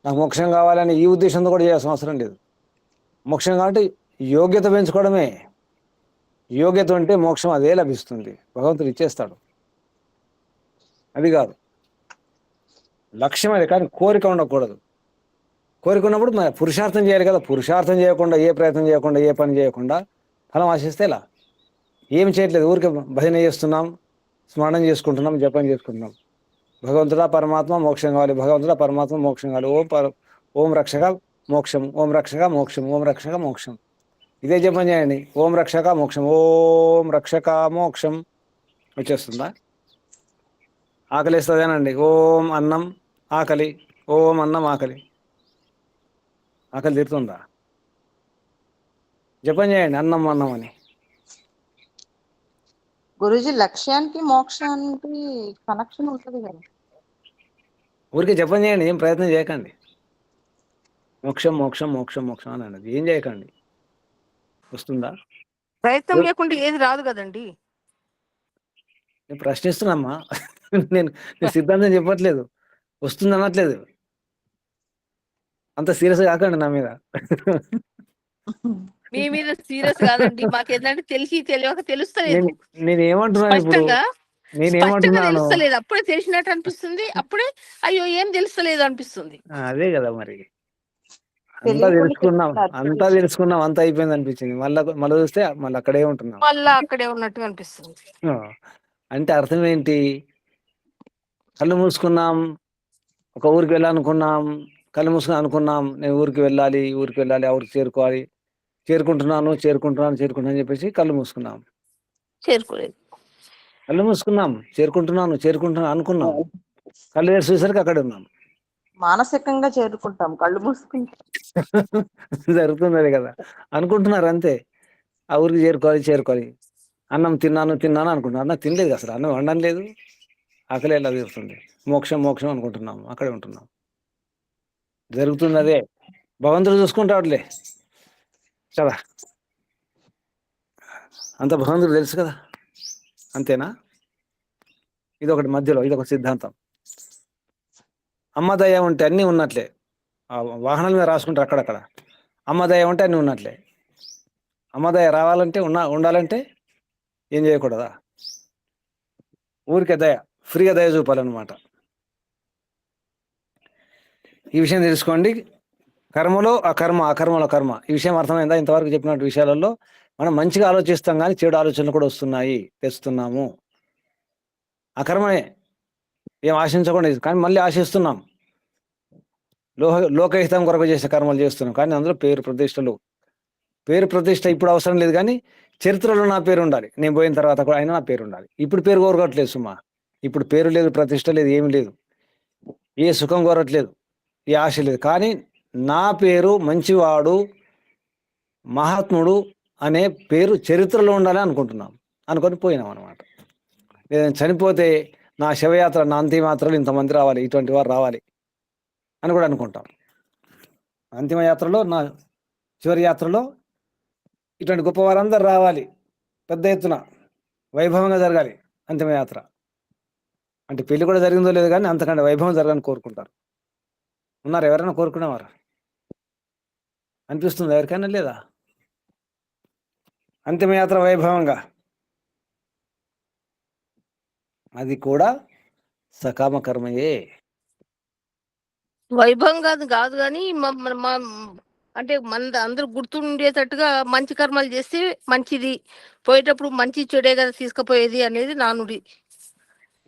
నాకు మోక్షం కావాలని ఈ ఉద్దేశంతో కూడా చేయాల్సిన అవసరం లేదు. మోక్షం కాబట్టి యోగ్యత పెంచుకోవడమే. యోగ్యత ఉంటే మోక్షం అదే లభిస్తుంది, భగవంతుడు ఇచ్చేస్తాడు. అది కాదు లక్ష్యం, అది. కానీ కోరిక ఉండకూడదు. కోరిక ఉన్నప్పుడు పురుషార్థం చేయాలి కదా. పురుషార్థం చేయకుండా, ఏ ప్రయత్నం చేయకుండా, ఏ పని చేయకుండా ఫలం ఆశిస్తే ఎలా? ఏం చేయట్లేదు, ఊరికే భజన చేస్తున్నాం, స్మరణం చేసుకుంటున్నాం, జపం చేసుకుంటున్నాం. భగవంతుడా పరమాత్మ మోక్షం కావాలి, భగవంతుడా పరమాత్మ మోక్షం కావాలి, ఓం రక్షక మోక్షం, ఓం రక్షక మోక్షం, ఓం రక్షక మోక్షం. ఇదే జపం చేయండి. ఓం రక్షక మోక్షం, ఓం రక్షక మోక్షం. వచ్చేస్తుందా? ఆకలి వేస్తుందేనండి. ఓం అన్నం ఆకలి, ఓం అన్నం ఆకలి. ఆకలి తీరుతుందా? జపం చేయండి అన్నం అన్నం అని. గురూజీ, లక్ష్యానికి మోక్షానికి కనెక్షన్ ఉంటుంది కదా. ఊరికే జపం చేయండి, ఏం ప్రయత్నం చేయకండి. మోక్షం మోక్షం మోక్షం మోక్షం అని అన్నది ఏం చేయకండి. వస్తుందా? ప్రయత్నం లేకుండా ఏది రాదు కదండి. నేను ప్రశ్నిస్తున్నామ్మా. నేను సిద్ధాంతం చెప్పట్లేదు, వస్తుంది అనట్లేదు. అంత సీరియస్ కాకండి నా మీద. మీ మీద సీరియస్ కాదండి, మాకు ఏంటంటే తెలియక తెలుస్తలేదు. నేను ఏమంటున్నాను ఇప్పుడు? స్పష్టంగా తెలుస్తలేదు. అప్పుడే తెలిసినట్టు అనిపిస్తుంది, అప్పుడే అయ్యో ఏం తెలుస్తలేదు అనిపిస్తుంది. అదే కదా మరి. అంతా తెలుసుకున్నాం, అంతా అయిపోయింది అనిపించింది. మళ్ళీ చూస్తే మళ్ళీ అక్కడే ఉంటున్నాం, మళ్ళా అక్కడే ఉన్నట్టు అనిపిస్తుంది. అంటే అర్థం ఏంటి? కళ్ళు మూసుకున్నాం, ఒక ఊరికి వెళ్ళాలనుకున్నాం, కళ్ళు మూసుకుని అనుకున్నాం నేను ఊరికి వెళ్ళాలి, ఆ ఊరికి చేరుకోవాలి, చేరుకుంటున్నాను అని చెప్పేసి కళ్ళు మూసుకున్నాం. చేరుకోలేదు. కళ్ళు మూసుకున్నాం, చేరుకుంటున్నాను అనుకున్నాం, కళ్ళు తెరిచేసరికి అక్కడ ఉన్నాం. మానసికంగా చేరుకుంటాం, కళ్ళు మూసుకుంటాం. జరుగుతుంది అది కదా. అనుకుంటున్నారు అంతే, ఆ ఊరికి చేరుకోవాలి. అన్నం తిన్నాను అనుకుంటున్నాను. అన్నం తినలేదు, అసలు అన్నం వండడం లేదు, ఆకలి ఎలా తీరుతుంది? మోక్షం అనుకుంటున్నాం, అక్కడే ఉంటున్నాం. జరుగుతుంది అదే. భగవంతుడు చూసుకుంటాడులే. కదా, అంత భగవంతుడు తెలుసు కదా, అంతేనా? ఇది ఒకటి మధ్యలో, ఇది ఒక సిద్ధాంతం. అమ్మ దయ ఉంటే అన్నీ ఉన్నట్లే. ఆ వాహనాల మీద రాసుకుంటారు అక్కడక్కడ, అమ్మ దయ ఉంటే అన్నీ ఉన్నట్లే. అమ్మ దయ రావాలంటే ఉండాలంటే ఏం చేయకూడదా? ఊరికే దయ, ఫ్రీగా దయ చూపాలన్నమాట. ఈ విషయం తెలుసుకోండి. కర్మలో అకర్మ, అకర్మలో కర్మ. ఈ విషయం అర్థమైందా? ఇంతవరకు చెప్పినట్టు విషయాలలో మనం మంచిగా ఆలోచిస్తాం, కానీ చెడు ఆలోచనలు కూడా వస్తున్నాయి, తెస్తున్నాము. అకర్మనే, ఏం ఆశించకుండా, కానీ మళ్ళీ ఆశిస్తున్నాం. లోకహితం కొరకు చేసే కర్మలు చేస్తున్నాం, కానీ అందులో పేరు ప్రతిష్టలు. పేరు ప్రతిష్ట ఇప్పుడు అవసరం లేదు, కానీ చరిత్రలో నా పేరు ఉండాలి. నేను పోయిన తర్వాత కూడా అయినా నా పేరు ఉండాలి. ఇప్పుడు పేరు కోరగట్లేదు సుమా. ఇప్పుడు పేరు లేదు, ప్రతిష్ట లేదు, ఏమి లేదు, ఏ సుఖం కోరట్లేదు, ఏ ఆశ లేదు. కానీ నా పేరు మంచివాడు, మహాత్ముడు అనే పేరు చరిత్రలో ఉండాలి అనుకుంటున్నాం, అనుకొని పోయినాం అనమాట. నేను చనిపోతే నా శవయాత్ర, నా అంతిమయాత్రలు ఇంతమంది రావాలి, ఇటువంటి వారు రావాలి అని కూడా అనుకుంటాం. అంతిమ యాత్రలో, నా చివరి యాత్రలో ఇటువంటి గొప్పవారందరూ రావాలి, పెద్ద ఎత్తున వైభవంగా జరగాలి అంతిమయాత్ర. అంటే పెళ్లి కూడా జరిగిందో లేదు, కానీ అంతకంటే వైభవం జరగాలని కోరుకుంటారు. ఉన్నారు ఎవరైనా కోరుకునేవారు? అనిపిస్తుంది ఎవరికైనా లేదా? అంతిమయాత్ర వైభవంగా, అది కూడా సకామ కర్మయే. వైభవం కాదు కాదు కానీ అంటే మన అందరూ గుర్తుండేటట్టుగా మంచి కర్మలు చేస్తే మంచిది, పోయేటప్పుడు మంచి చెడే కదా తీసుకుపోయేది అనేది నానుడి.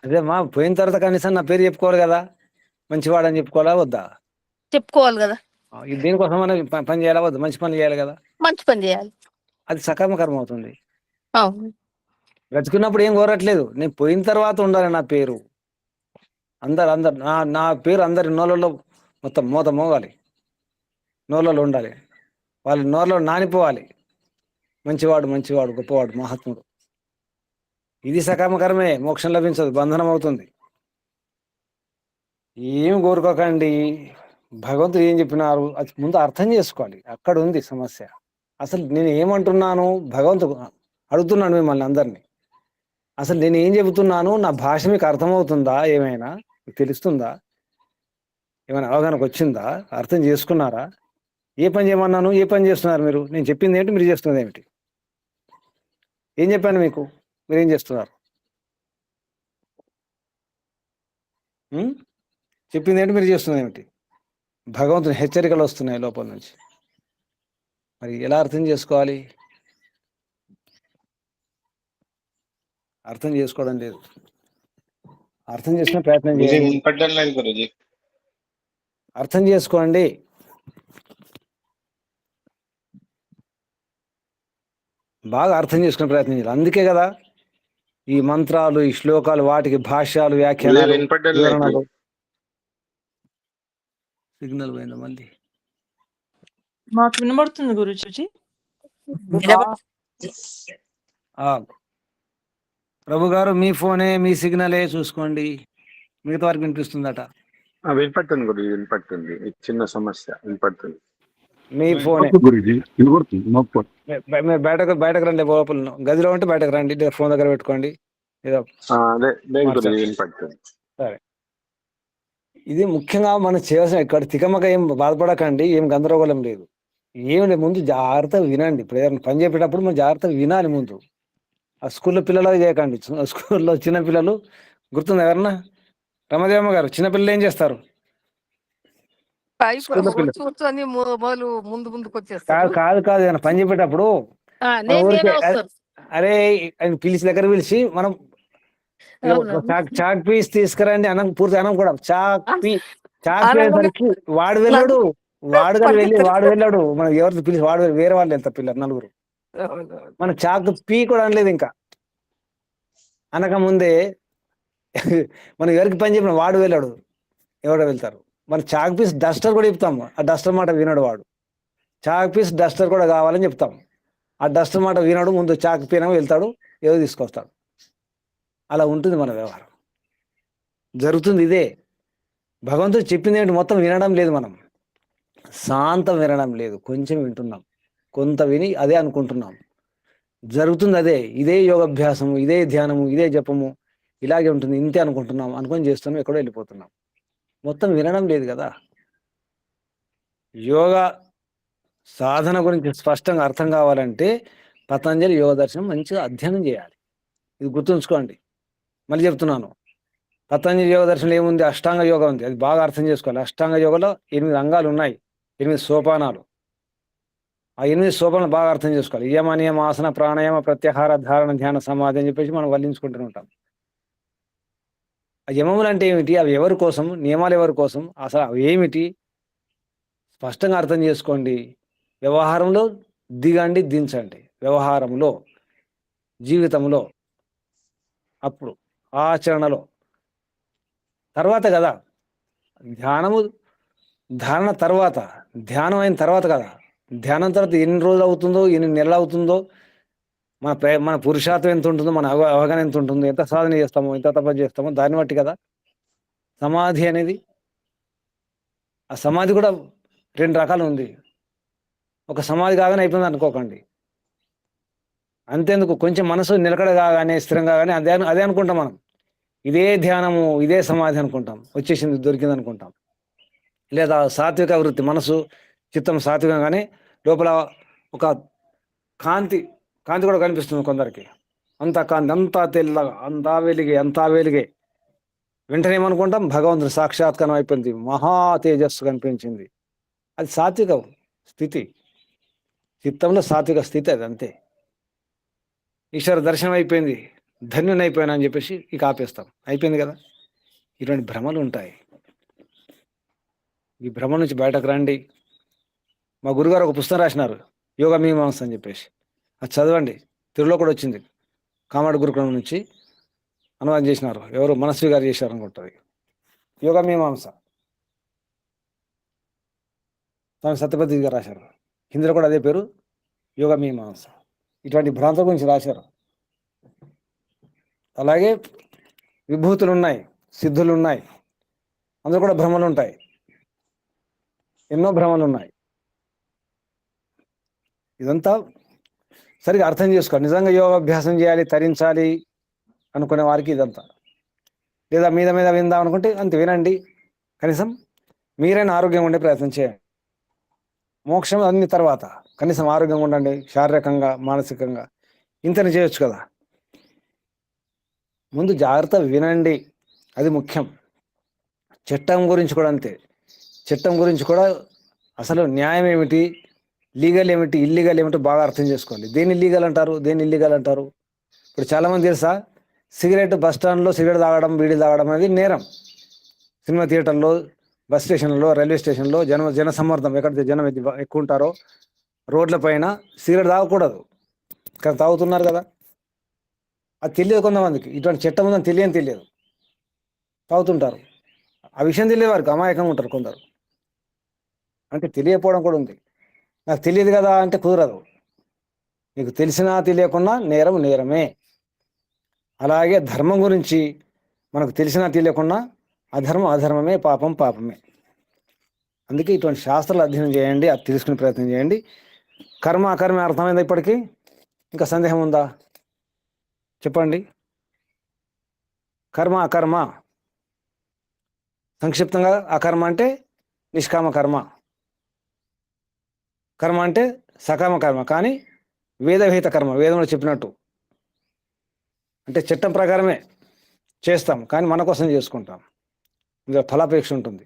అదేమ్మా, పోయిన తర్వాత కనీసం నా పేరు చెప్పుకోవాలి కదా, మంచివాడని చెప్పుకోవాలా వద్దా? చెప్పుకోవాలి కదా, దీనికోసం మనం పని చేయాలా వద్దా? మంచి పని చేయాలి కదా, మంచి పని చేయాలి. అది సకామ కర్మ అవుతుంది. అవును. బ్రతుకున్నప్పుడు ఏం కోరట్లేదు, నేను పోయిన తర్వాత ఉండాలి నా పేరు. అందరు నా పేరు అందరి నోళ్ళలో మొత్తం మోత మోగాలి, నోళ్ళలో ఉండాలి, వాళ్ళ నోళ్ళలో నానిపోవాలి. మంచివాడు, మంచివాడు, గొప్పవాడు, మహాత్ముడు. ఇది సకామ కర్మే. మోక్షం లభించదు, బంధనం అవుతుంది. ఏం కోరుకోకండి. భగవంతుడు ఏం చెప్పినారు అది ముందు అర్థం చేసుకోవాలి. అక్కడ ఉంది సమస్య. అసలు నేను ఏమంటున్నాను, భగవంతుడు అడుగుతున్నాను మిమ్మల్ని అందరినీ. అసలు నేను ఏం చెబుతున్నాను, నా భాష మీకు అర్థమవుతుందా? ఏమైనా మీకు తెలుస్తుందా? ఏమైనా అవగాహనకు వచ్చిందా? అర్థం చేసుకున్నారా? ఏ పని చేయమన్నాను, ఏ పని చేస్తున్నారు మీరు? నేను చెప్పింది ఏమిటి, మీరు చేస్తున్నది ఏమిటి? ఏం చెప్పాను మీకు, మీరేం చేస్తున్నారు? చెప్పింది ఏంటి, మీరు చేస్తున్నది ఏమిటి? భగవంతుని హెచ్చరికలు వస్తున్నాయి లోపల నుంచి. మరి ఎలా అర్థం చేసుకోవాలి? అర్థం చేసుకోవడం లేదు. అర్థం చేసుకునే ప్రయత్నం చేయండి. వినపడడం లేదు గురుజీ. అర్థం చేసుకోండి. బాగా అర్థం చేసుకునే ప్రయత్నం చేయాలి. అందుకే కదా ఈ మంత్రాలు, ఈ శ్లోకాలు, వాటికి భాష్యాలు, వ్యాఖ్యానాలు, వినపడడం వివరణలు. లేదు. సిగ్నల్ పోయిందా మళ్ళీ? మాకు వినబడుతుంది గురుజీ. ప్రభు గారు, మీ ఫోనే, మీ సిగ్నలే చూసుకోండి, మిగతా వారికి వినిపిస్తుందట. వినపడుతుంది గురుజీ, వినపడుతుంది. ఇది చిన్న సమస్య, వినపడుతుంది. మీ ఫోనే. గురుజీ వినపడుతుంది మాకు. మీరు బయటకు రండి, లోపల గదిలో ఉంటే బయటకు రండి, ఫోన్ దగ్గర పెట్టుకోండి. ఏదో అదే గురుజీ, వినపడుతుంది. సరే. ఇది ముఖ్యంగా మనం చేయాల్సిన, ఇక్కడ తికమక ఏం బాధపడకండి, ఏం గందరగోళం లేదు, ఏం లేదు. ముందు జాగ్రత్తగా వినండి. ఇప్పుడు ఏదైనా పని చెప్పేటప్పుడు మనం జాగ్రత్తగా వినాలి ముందు. ఆ స్కూల్లో పిల్లలు చేయకండి. స్కూల్లో చిన్నపిల్లలు గుర్తుంది ఎవరన్నా? రమదేవమ్మ గారు, చిన్నపిల్లలు ఏం చేస్తారు? స్కూల్లో పిల్లలు కూర్చొని ముందు ముందుకు కాదు వచ్చేస్తారు. కాదు కాదు ఏదైనా పని చెప్పేటప్పుడు ఊరికే అరే ఆయన పిలిచి దగ్గర పిలిచి మనం చాక్ పీస్ తీసుకురండి అనం, పూర్తి అనం కూడా చాక్ పీసరికి వాడు వెళ్ళాడు, వాడు వెళ్ళాడు, మనం ఎవరిని పిలిచి వాడు వేరే వాళ్ళు వెళ్తారు పిల్లలు నలుగురు. మన చాక్ పీ కూడా అనలేదు, ఇంకా అనక ముందే మనం ఎవరికి పని చెప్పిన వాడు వెళ్ళాడు, ఎవడో వెళ్తారు. మన చాక్ పీస్ డస్టర్ కూడా చెప్తాము, ఆ డస్టర్ మాట వినడు వాడు. చాక్ పీస్ డస్టర్ కూడా కావాలని చెప్తాం, ఆ డస్టర్ మాట వినడు. ముందు చాక్ పీన వెళ్తాడు, ఏదో తీసుకొస్తాడు. అలా ఉంటుంది మన వ్యవహారం, జరుగుతుంది ఇదే. భగవంతుడు చెప్పింది ఏంటి, మొత్తం వినడం లేదు, మనం శాంతం వినడం లేదు, కొంచెం వింటున్నాం, కొంత విని అదే అనుకుంటున్నాం. జరుగుతుంది అదే. ఇదే యోగాభ్యాసము, ఇదే ధ్యానము, ఇదే జపము, ఇలాగే ఉంటుంది, ఇంతే అనుకుంటున్నాం, అనుకొని చేస్తున్నాం, ఎక్కడో వెళ్ళిపోతున్నాం. మొత్తం వినడం లేదు కదా. యోగా సాధన గురించి స్పష్టంగా అర్థం కావాలంటే పతంజలి యోగ దర్శనం మంచిగా అధ్యయనం చేయాలి. ఇది గుర్తుంచుకోండి. మళ్ళీ చెప్తున్నాను, పతంజలి యోగ దర్శనం ఏముంది? అష్టాంగ యోగం ఉంది, అది బాగా అర్థం చేసుకోవాలి. అష్టాంగ యోగలో 8 అంగాలు ఉన్నాయి, 8 సోపానాలు. ఆ 8 సోపానాలు బాగా అర్థం చేసుకోవాలి. యమ నియమ ఆసన ప్రాణాయామ ప్రత్యాహార ధారణ ధ్యాన సమాధి అని చెప్పేసి మనం వల్లించుకుంటూ ఉంటాం. ఆ యమములు అంటే ఏమిటి? అవి ఎవరి కోసం? నియమాలు ఎవరి కోసం? అసలు అవి ఏమిటి? స్పష్టంగా అర్థం చేసుకోండి. వ్యవహారంలో దిగండి, దించండి. వ్యవహారంలో, జీవితంలో, అప్పుడు ఆచరణలో, తర్వాత కదా ధ్యానము. ధారణ తర్వాత, ధ్యానం అయిన తర్వాత కదా. ధ్యానం తర్వాత ఎన్ని రోజులు అవుతుందో, ఎన్ని నెలలు అవుతుందో, మన పురుషార్థం ఎంత ఉంటుందో, మన అవగాహన ఎంత ఉంటుందో, ఎంత సాధన చేస్తామో, ఎంత తపస్సు చేస్తామో దాన్ని బట్టి కదా సమాధి అనేది. ఆ సమాధి కూడా 2 రకాలు ఉంది. ఒక సమాధి కాగానే అయిపోయింది అనుకోకండి. అంతేందుకు, కొంచెం మనసు నిలకడ కాగానే, స్థిరం కాగానే అదే అనుకుంటాం మనం. ఇదే ధ్యానము, ఇదే సమాధి అనుకుంటాం, వచ్చేసింది, దొరికింది అనుకుంటాం. లేదా సాత్విక వృత్తి, మనసు చిత్తం సాత్వికంగానే లోపల ఒక కాంతి కూడా కనిపిస్తుంది కొందరికి. అంత కాంతి, అంతా తెల్లగా, అంతా వెలిగే. వెంటనే ఏమనుకుంటాం? భగవంతుని సాక్షాత్కారం అయిపోయింది, మహా తేజస్సు కనిపించింది. అది సాత్విక స్థితి, చిత్తంలో సాత్విక స్థితి. అది అంతే. ఈశ్వర దర్శనం అయిపోయింది, ధన్యుని అయిపోయాను అని చెప్పేసి ఇక ఆపేస్తాం, అయిపోయింది కదా. ఇటువంటి భ్రమలు ఉంటాయి. ఈ భ్రమ నుంచి బయటకు రండి. మా గురుగారు ఒక పుస్తకం రాసినారు, యోగ మీమాంస అని చెప్పేసి. అది చదవండి. తెలుగులో కూడా వచ్చింది, కామాడు గురుకులం నుంచి అనువాదం చేసినారు. ఎవరు? మనస్వి గారు చేశారు అనుకుంటుంది. యోగ మీమాంస స్వామి సత్యపతి గారు రాశారు. హిందీలో కూడా అదే పేరు, యోగ మీమాంస. ఇటువంటి భ్రాంతుల గురించి రాశారు. అలాగే విభూతులు ఉన్నాయి, సిద్ధులు ఉన్నాయి, అందులో కూడా భ్రమలు ఉంటాయి. ఎన్నో భ్రమలు ఉన్నాయి. ఇదంతా సరిగా అర్థం చేసుకోవాలి. నిజంగా యోగాభ్యాసం చేయాలి, తరించాలి అనుకునే వారికి ఇదంతా. లేదా మీద విందాం అనుకుంటే అంత వినండి. కనీసం మీరైనా ఆరోగ్యంగా ఉండే ప్రయత్నం చేయండి. మోక్షం అన్ని తర్వాత, కనీసం ఆరోగ్యంగా ఉండండి, శారీరకంగా, మానసికంగా. ఇంతని చేయొచ్చు కదా. ముందు జాగ్రత్త వినండి, అది ముఖ్యం. చట్టం గురించి కూడా అంతే. చట్టం గురించి కూడా అసలు న్యాయం ఏమిటి, లీగల్ ఏమిటి, ఇల్లీగల్ ఏమిటి బాగా అర్థం చేసుకోవాలి. దేన్ని లీగల్ అంటారు, దేన్ని ఇల్లీగల్ అంటారు? ఇప్పుడు చాలామంది తెలుసా, సిగరెట్ బస్ స్టాండ్లో సిగరెట్ తాగడం, బీడీ తాగడం అనేది నేరం. సినిమా థియేటర్లో, బస్ స్టేషన్లో, రైల్వే స్టేషన్లో, జన సమ్మర్దం, ఎక్కడైతే జనం ఎక్కువ ఉంటారో రోడ్ల పైన సిగరెట్ తాగకూడదు, కానీ తాగుతున్నారు కదా. అది తెలియదు కొంతమందికి, ఇటువంటి చట్టం ఉందని తెలియదు, తాగుతుంటారు. ఆ విషయం తెలియదు వారికి, అమాయకంగా ఉంటారు కొందరు. అంటే తెలియకపోవడం కూడా ఉంది. నాకు తెలియదు కదా అంటే కుదరదు. నీకు తెలిసినా తెలియకున్నా నేరం నేరమే. అలాగే ధర్మం గురించి మనకు తెలిసినా తెలియకున్నా అధర్మం అధర్మమే, పాపం పాపమే. అందుకే ఇటువంటి శాస్త్రాలు అధ్యయనం చేయండి, అది తెలుసుకునే ప్రయత్నం చేయండి. కర్మ అకర్మ అర్థమైందా ఇప్పటికీ? ఇంకా సందేహం ఉందా? చెప్పండి. కర్మ అకర్మ సంక్షిప్తంగా, అకర్మ అంటే నిష్కామ కర్మ, కర్మ అంటే సకామ కర్మ, కానీ వేదవిహిత కర్మ, వేదంలో చెప్పినట్టు. అంటే చట్టం ప్రకారమే చేస్తాం, కానీ మన కోసం చేసుకుంటాం. ఇంకా ఫలాపేక్ష ఉంటుంది.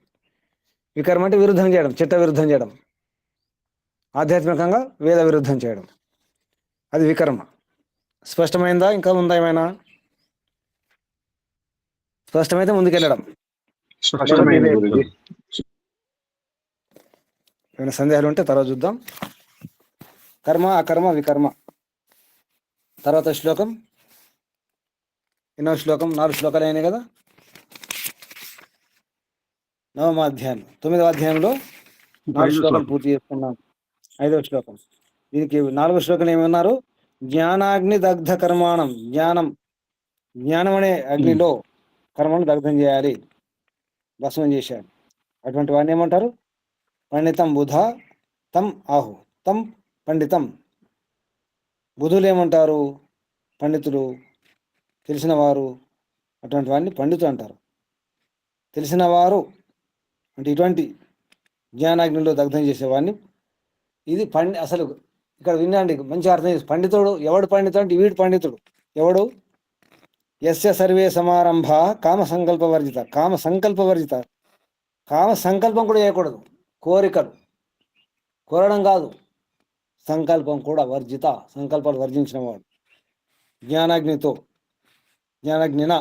వికర్మ అంటే విరుద్ధం చేయడం, చట్ట విరుద్ధం చేయడం, ఆధ్యాత్మికంగా వేద విరుద్ధం చేయడం, అది వికర్మ. స్పష్టమైందా? ఇంకా ఉందా ఏమైనా? స్పష్టమైతే ముందుకెళ్ళడం. స్పష్టమైంది గురుజీ. ఏమైనా సందేహాలు ఉంటే తర్వాత చూద్దాం. కర్మ అకర్మ వికర్మ. తర్వాత శ్లోకం, ఎన్నో శ్లోకం? 4 శ్లోకాలు అయినాయి కదా. 9వ అధ్యాయం, 9వ అధ్యాయంలో 4 శ్లోకాలు పూర్తి చేసుకున్నాం. 5వ శ్లోకం. దీనికి 4వ శ్లోకం ఏమన్నారు? జ్ఞానాగ్ని దగ్ధ కర్మాణం. జ్ఞానం అనే అగ్నిలో కర్మను దగ్ధం చేయాలి, భస్మం చేశారు. అటువంటి వాడిని ఏమంటారు? పండితం బుధ తం ఆహు, తం పండితం. బుధులు ఏమంటారు? పండితులు, తెలిసిన వారు, అటువంటి వారిని పండితులు అంటారు. తెలిసిన వారు అంటే ఇటువంటి జ్ఞానాగ్నిలో దగ్ధం చేసేవాడిని. ఇది అసలు ఇక్కడ వినండి, మంచి అర్థం చేసి. పండితుడు ఎవడు? పండితుడు అంటే వీడు పండితుడు. ఎవడు? యస్య సర్వే సమారంభ కామ సంకల్ప వర్జిత. కామ సంకల్ప వర్జిత. కామ సంకల్పం కూడా చేయకూడదు. కోరికలు కోరడం కాదు, సంకల్పం కూడా వర్జిత. సంకల్పాలు వర్జించిన వాడు. జ్ఞానాగ్నితో, జ్ఞానాగ్నిన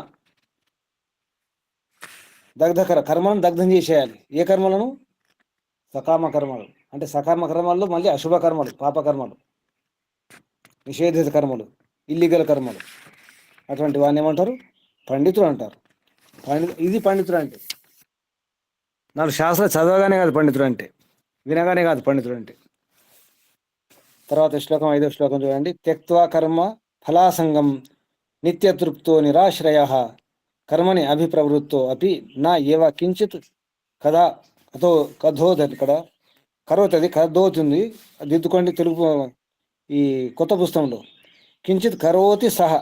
దగ్ధకర కర్మలను దగ్ధం చేసేయాలి. ఏ కర్మలను? సకామ కర్మలు. అంటే సకామ కర్మల్లో మళ్ళీ అశుభ కర్మలు, పాపకర్మలు, నిషేధిత కర్మలు, ఇల్లీగల్ కర్మలు. అటువంటి వాడిని ఏమంటారు? పండితుడు అంటారు. ఇది పండితుడు అంటే. నాలుగు శాస్త్రాలు చదవగానే కాదు పండితుడు అంటే, వినగానే కాదు పండితుడు అంటే. తర్వాత శ్లోకం, 5వ శ్లోకం చూడండి. త్యక్త్వా కర్మ ఫలాసంగం నిత్యతృప్తో నిరాశ్రయ కర్మని అభిప్రవృత్తో అపి నా ఏవ కించిత్ కదా కథోదరి. ఇక్కడ కరోతుంది, కదోతుంది, దిద్దుకోండి. తెలుగు ఈ కొత్త పుస్తకంలో కించిత్ కరోతి సహ,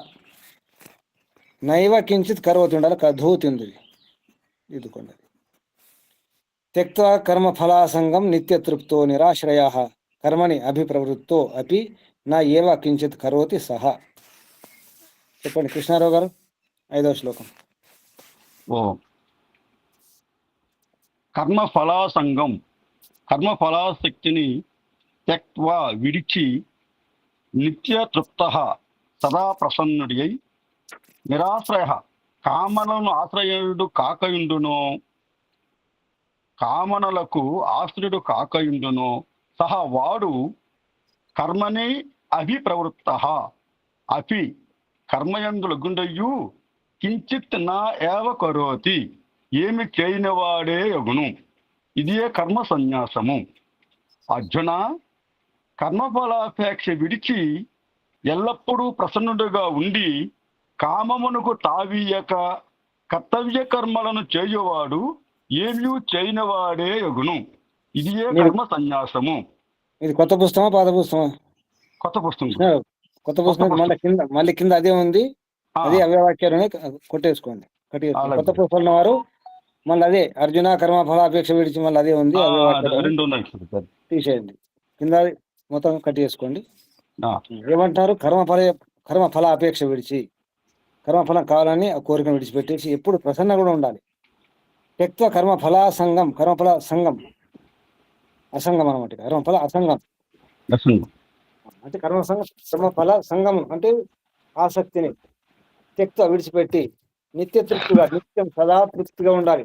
నైవ కించిత్ కరోతి ఉండాలి, కధోతి ఉంది, దిద్దుకోండి. త్యక్త్వా కర్మ ఫలాసంగం నిత్యతృప్తో నిరాశ్రయ కర్మని అభిప్రవృత్తో అపి నా ఏవ కించిత్ కరోతి సహ. చెప్పండి కృష్ణారావు గారు, 5వ శ్లోకం. ఓ కర్మఫలాసంగం, కర్మఫలాశక్తిని త్యక్త్వా విడిచి, నిత్యతృప్త సదా ప్రసన్నుడి అయి, నిరాశ్రయ కామనలను ఆశ్రయుడు కాకయుండునో, కామనలకు ఆశ్రయుడు కాకయుండునో సహ వాడు కర్మనే అభిప్రవృత్త అపి కర్మయందుల గుండయ్యు కించిత్ నా ఏవ కరోతి ఏమి చేయనివాడే యగును. ఇదే కర్మ సన్యాసము. అర్జున, కర్మఫలాపేక్ష విడిచి ఎల్లప్పుడూ ప్రసన్నుడుగా ఉండి కామమునకు తావీయక కర్తవ్య కర్మలను చేయువాడు ఏమీ చేయనివాడే యగును. ఇదియే కర్మ సన్యాసము. ఇది కొత్త పుస్తకమా పాత పుస్తకమా? కొత్త పుస్తకం. కొత్త పుస్తకం. మళ్ళీ కింద అదే ఉంది, అదే అవే వాక్యాలని కొట్టేసుకోండి. కొత్త పుస్తకం వారు మళ్ళీ అదే అర్జున కర్మ ఫలాపేక్ష విడిచి మళ్ళీ అదే ఉంది, అవే వాక్యాలు తీసేయండి. కింద మొత్తం కట్టి చేసుకోండి. ఏమంటారు? కర్మ ఫల అపేక్ష విడిచి, కర్మఫలం కావాలని ఆ కోరికను విడిచిపెట్టేసి ఎప్పుడు ప్రసన్న కూడా ఉండాలి. త్యక్త్వ కర్మ ఫలాసంగం, కర్మఫల సంగం, అసంగం అనమాట. కర్మఫల అసంగం అంటే కర్మఫల సంగం అంటే ఆసక్తిని త్యక్త్వ విడిచిపెట్టి నిత్య తృప్తిగా, నిత్యం సదా తృప్తిగా ఉండాలి.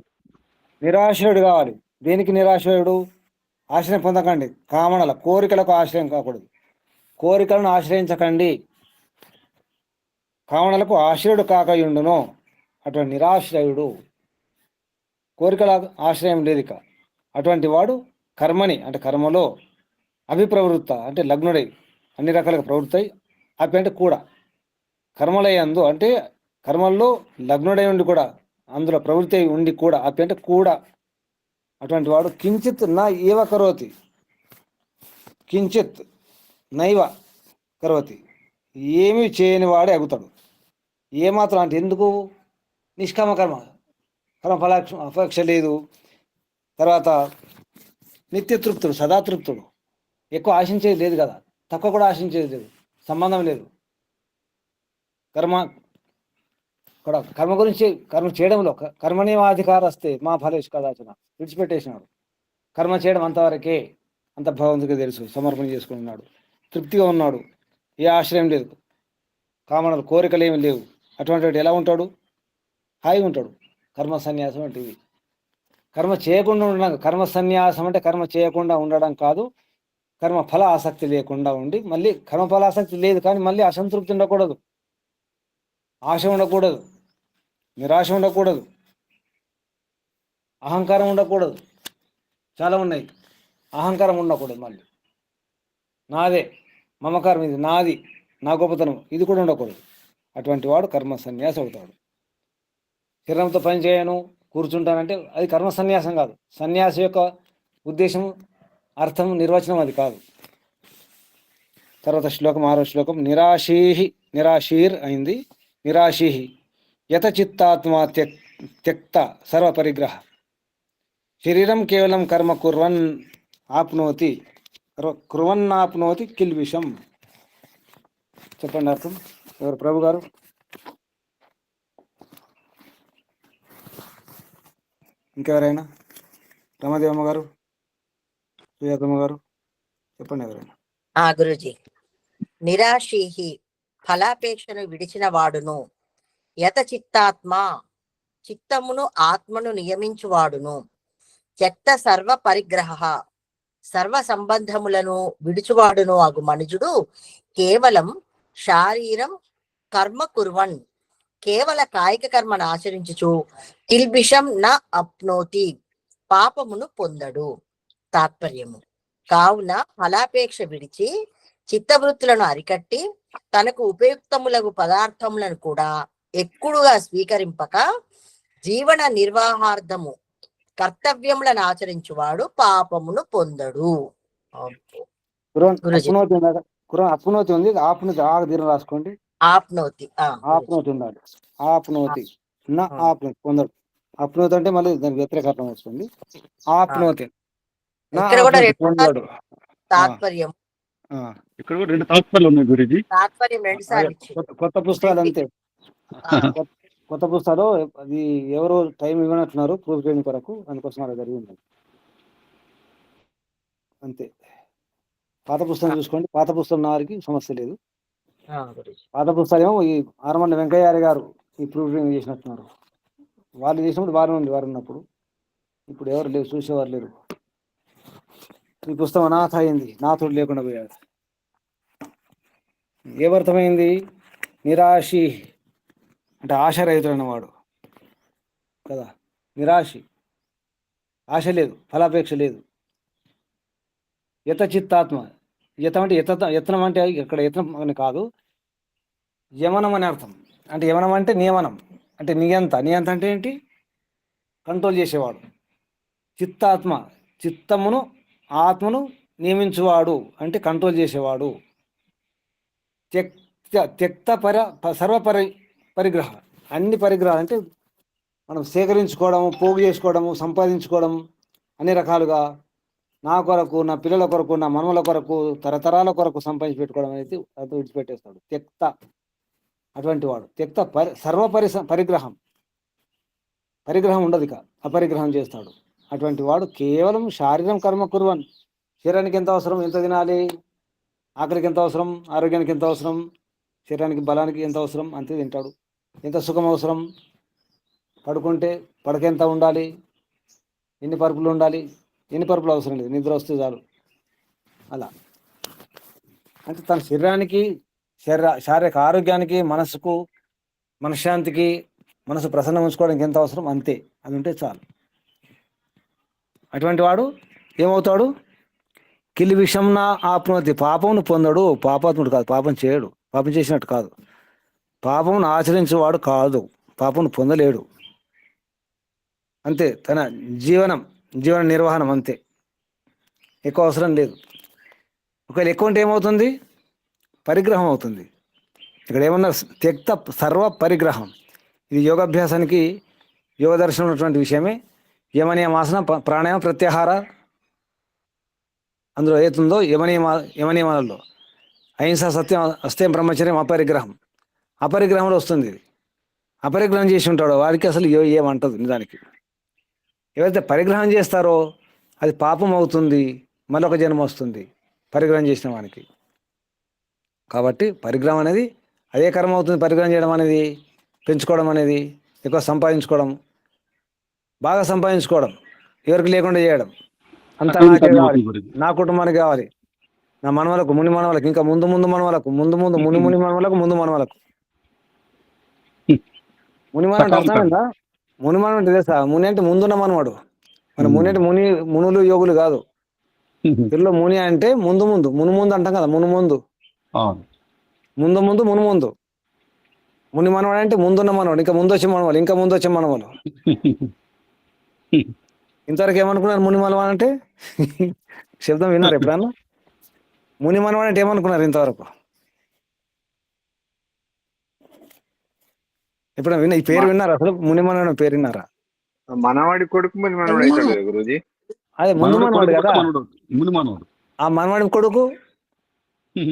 నిరాశ్రయుడు కావాలి. దేనికి నిరాశ్రయుడు? ఆశ్రయం పొందకండి. కామనల కోరికలకు ఆశ్రయం కాకూడదు. కోరికలను ఆశ్రయించకండి. కామనలకు ఆశ్రయుడు కాకయుండును. అటువంటి నిరాశ్రయుడు, కోరికల ఆశ్రయం లేదు ఇక. అటువంటి వాడు కర్మని అంటే కర్మలో అభిప్రవృత్త అంటే లగ్నుడై అన్ని రకాలుగా ప్రవృత్తి. అవి అంటే కూడా కర్మలయందు అంటే కర్మల్లో లగ్నుడై ఉండి కూడా అందులో ప్రవృత్తి ఉండి కూడా అవి అంటే కూడా. అటువంటి వాడు కించిత్ నా ఏవ కరోతి, కించిత్ నైవ కరోతి, ఏమీ చేయని వాడే అగుతాడు. ఏమాత్రం అంటే ఎందుకు? నిష్కామ కర్మ, కర్మ అపేక్ష లేదు. తర్వాత నిత్యతృప్తుడు, సదాతృప్తుడు. ఎక్కువ ఆశించేది లేదు కదా, తక్కువ కూడా ఆశించేది లేదు, సంబంధం లేదు. కర్మ గురించి కర్మ చేయడంలో కర్మణేవాధికారస్తే మా ఫలేష్ కదాచన విడిచిపెట్టేసినాడు. కర్మ చేయడం అంతవరకే, అంత భగవంతుడికి తెలుసు. సమర్పణ చేసుకున్నాడు, తృప్తిగా ఉన్నాడు, ఏ ఆశ్రయం లేదు, కామనలు కోరికలు ఏమి లేవు. అటువంటి వాడు ఎలా ఉంటాడు? హాయిగా ఉంటాడు. కర్మ సన్యాసం అంటే ఇది. కర్మ చేయకుండా ఉండడం. కర్మ సన్యాసం అంటే కర్మ చేయకుండా ఉండడం కాదు, కర్మ ఫల ఆసక్తి లేకుండా ఉండి, మళ్ళీ కర్మ ఫల ఆసక్తి లేదు కానీ మళ్ళీ అసంతృప్తి ఉండకూడదు, ఆశ ఉండకూడదు, నిరాశ ఉండకూడదు, అహంకారం ఉండకూడదు. చాలా ఉన్నాయి. అహంకారం ఉండకూడదు. మళ్ళీ నాదే, మమకారం, ఇది నాది, నా గొప్పతనం, ఇది కూడా ఉండకూడదు. అటువంటి వాడు కర్మ సన్యాసి అవుతాడు. శరీరంతో పని చేయను, కూర్చుంటానంటే అది కర్మ సన్యాసం కాదు. సన్యాసి యొక్క ఉద్దేశం, అర్థం, నిర్వచనం అది కాదు. తర్వాత శ్లోకం 6వ శ్లోకం నిరాశీర్ అయింది. నిరాశీహి యత చిత్తాత్మ త్యక్త సర్వ పరిగ్రహ శరీరం కేవలం కర్మ కుర్వన్నాప్నోతి కిల్విషం. చెప్పండి అర్థం. ఎవరు ప్రభు గారు? ఇంకెవరైనా? రమాదేవమ్మ గారు, సుజాతమ్మ గారు, చెప్పండి ఎవరైనా. గురుజీ, నిరాశీహి ఫలాపేక్షను విడిచిన వాడును, యత చిత్తాత్మ చిత్తమును ఆత్మను నియమించువాడును, త్యక్త సర్వ పరిగ్రహ సర్వ సంబంధములను విడుచువాడును అగు మనుజుడు కేవలం శారీరం కర్మ కుర్వన్ కేవల కాయిక కర్మను ఆచరించుచు కిల్బిషం న అప్నోతి పాపమును పొందడు. తాత్పర్యము: కావున ఫలాపేక్ష విడిచి చిత్తవృత్తులను అరికట్టి తనకు ఉపయుక్తములగు పదార్థములను కూడా ఎక్కువగా స్వీకరింపక జీవన నిర్వాహార్థము కర్తవ్యములను ఆచరించువాడు పాపమును పొందడు. అప్నోతి ఉంది, ఆప్నోతి ఆగ దీర్ఘం రాసుకోండి. ఆప్నోతి ఆప్నోతి ఉండాలి. ఆప్నోతి నా ఆప్నోతి పొందడు. అప్నోతి అంటే మళ్ళీ దానికి వ్యతిరేక అర్థం వస్తుంది. ఆప్నోతి నా పొందడు. తాత్పర్యం ఇక్కడ కూడా 2 తాత్పర్యాలు ఉన్నాయి గురుజీ. తాత్పర్యం 2 సార్లు కొత్త పుస్తకాలు అంతే. కొత్త పుస్తకాలు అది ఎవరు టైం ఇవ్వనట్టున్నారు ప్రూఫ్ చేయడం కొరకు, అందుకోసం అలా జరిగింది అంతే. పాత పుస్తకం చూసుకోండి. పాత పుస్తకం వారికి సమస్య లేదు. పాత పుస్తకం ఏమో ఈ ఆరమండ వెంకయ్య గారు ఈ ప్రూఫ్ చేసినట్టున్నారు. వాళ్ళు చేసినప్పుడు వారు ఉంది, వారు ఉన్నప్పుడు. ఇప్పుడు ఎవరు లేరు, చూసేవారు లేరు. ఈ పుస్తకం అనాథ అయింది, నాథుడు లేకుండా పోయాడు. ఏమర్థమైంది? నిరాశి అంటే ఆశరహితుడైన వాడు కదా. నిరాశి, ఆశ లేదు, ఫలాపేక్ష లేదు. యత చిత్తాత్మ, యతం అంటే యత్నం అంటే ఇక్కడ యత్నం అని కాదు, యమనం అని అర్థం. అంటే యమనం అంటే నియమనం, అంటే నియంత. నియంత అంటే ఏంటి? కంట్రోల్ చేసేవాడు. చిత్తాత్మ, చిత్తమును ఆత్మను నియమించువాడు అంటే కంట్రోల్ చేసేవాడు. త్యక్త సర్వ పరిగ్రహ అన్ని పరిగ్రహాలు అంటే మనం సేకరించుకోవడము, పోగు చేసుకోవడము, సంపాదించుకోవడం, అన్ని రకాలుగా నా కొరకు, నా పిల్లల కొరకు, నా మనవల కొరకు, తరతరాల కొరకు సంపాదించి పెట్టుకోవడం అనేది అది విడిచిపెట్టేస్తాడు. త్యక్త అటువంటి వాడు. త్యక్త సర్వ పరిగ్రహం ఉండదు, ఇక అపరిగ్రహం చేస్తాడు. అటువంటి వాడు కేవలం శారీరం కర్మ కుర్వన్. శరీరానికి ఎంత అవసరం, ఎంత తినాలి, ఆకలికి ఎంత అవసరం, ఆరోగ్యానికి ఎంత అవసరం, శరీరానికి బలానికి ఎంత అవసరం అంతే తింటాడు. ఎంత సుఖం అవసరం, పడుకుంటే పడక ఎంత ఉండాలి, ఎన్ని పరుపులు ఉండాలి, ఎన్ని పరుపులు అవసరం లేదు, నిద్ర వస్తే చాలు. అలా అంటే తన శరీరానికి, శారీరక ఆరోగ్యానికి, మనసుకు, మనశ్శాంతికి, మనసు ప్రసన్నం ఉంచుకోవడానికి ఎంత అవసరం అంతే, అది ఉంటే చాలు. అటువంటి వాడు ఏమవుతాడు? కిల్ విషం నా ఆప్నోతి పాపమును పొందడు. పాపాత్ముడు కాదు, పాపం చేయడు, పాపం చేసినట్టు కాదు, పాపమును ఆచరించేవాడు కాదు, పాపమును పొందలేడు. అంతే, తన జీవన నిర్వహణం అంతే, ఎక్కువ అవసరం లేదు. ఒకవేళ ఎక్కువ ఉంటే ఏమవుతుంది? పరిగ్రహం అవుతుంది. ఇక్కడ ఏమన్నా త్యక్త సర్వ పరిగ్రహం. ఇది యోగాభ్యాసానికి, యోగ దర్శనం ఉన్నటువంటి విషయమే. యమనియమాసన, ప్రాణాయామ, ప్రత్యాహార అందులో ఏతుందో యమనియమాలలో అహింస, సత్యం, అస్థేయం, బ్రహ్మచర్యం, అపరిగ్రహం. అపరిగ్రహంలో వస్తుంది ఇది. అపరిగ్రహం చేసి ఉంటాడో వాడికి అసలు ఏమంటదు నిజానికి. ఎవరైతే పరిగ్రహం చేస్తారో అది పాపం అవుతుంది, మరొక జన్మ వస్తుంది పరిగ్రహం చేసిన వానికి. కాబట్టి పరిగ్రహం అనేది అదే కర్మ అవుతుంది. పరిగ్రహం చేయడం అనేది, పెంచుకోవడం అనేది, ఎక్కువ సంపాదించుకోవడం, బాగా సంపాదించుకోవడం, ఎవరికి లేకుండా చేయడం, అంతా నాకే కావాలి, నా కుటుంబానికి కావాలి, నా మనవలకు, ముని మనవలకు, ఇంకా ముందు మనవలకు, ముని మనవలకు, ముందు మనవలకు. ముని మనవడు అర్థమైందా? ముని మనవడు తెలుసా? ముని అంటే ముందున్న మనవాడు. మన ముని అంటే మునులు, యోగులు కాదు. తెలుగులో ముని అంటే ముందు ముందు అంటాం కదా, మును ముందు. ముని మనవాడు అంటే ముందున్న మనవాడు, ఇంకా ముందు వచ్చే మనవాళ్ళు. ఇంతవరకు ఏమనుకున్నారు? ముని మనవాడు అంటే శబ్దం విన్నారు ఎప్పుడన్నా? ముని మనవాడు అంటే ఏమనుకున్నారు ఇంతవరకు? ఇప్పుడు ఈ పేరు విన్నారా? అసలు ముని మనవాడు పేరు విన్నారా? మనవాడి కొడుకు మరి మనవాడు అవుతాడు కదా గురూజీ. అదే ముందు మనవడు మనవాడు కొడుకు కదా, మనవడు, ముని మనవడు. ఆ మనవాడి కొడుకు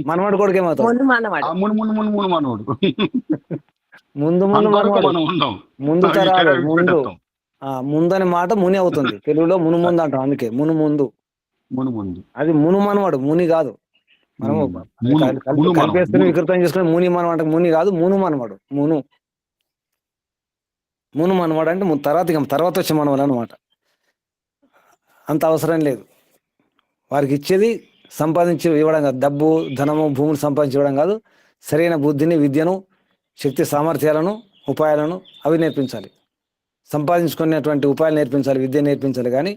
మనవాడి కొడుకు ఏమవుతాడు? ముందు మానవాడు. ఆ ముని ముని ముని ముని మనవడు. ముందు ముందు అంతవరకు మనవాడు, మనం ఉందాం. ముందు ఈ తరాలు తేడా ముందు. విడిచిపెట్టేస్తాం. ముందు అనే మాట ముని అవుతుంది తెలుగులో, మును ముందు అంటాం, అందుకే మును ముందు. ముని ముందు. అది మును మనవాడు, ముని కాదు. మనము మును, మును మనం, కలిపేసుకుని మును. వికృతం చేసుకుని ముని మనం అంటే ముని కాదు, మును మనవాడు. మును మును మనవాడు అంటే తర్వాత వచ్చే మనవాడు అనమాట. అంత అవసరం లేదు. వారికి ఇచ్చేది సంపాదించి ఇవ్వడం కాదు, డబ్బు ధనము భూములు సంపాదించి ఇవ్వడం కాదు, సరైన బుద్ధిని, విద్యను, శక్తి సామర్థ్యాలను, ఉపాయాలను అవి నేర్పించాలి. సంపాదించుకునేటువంటి ఉపాయాలు నేర్పించాలి, విద్య నేర్పించాలి. కానీ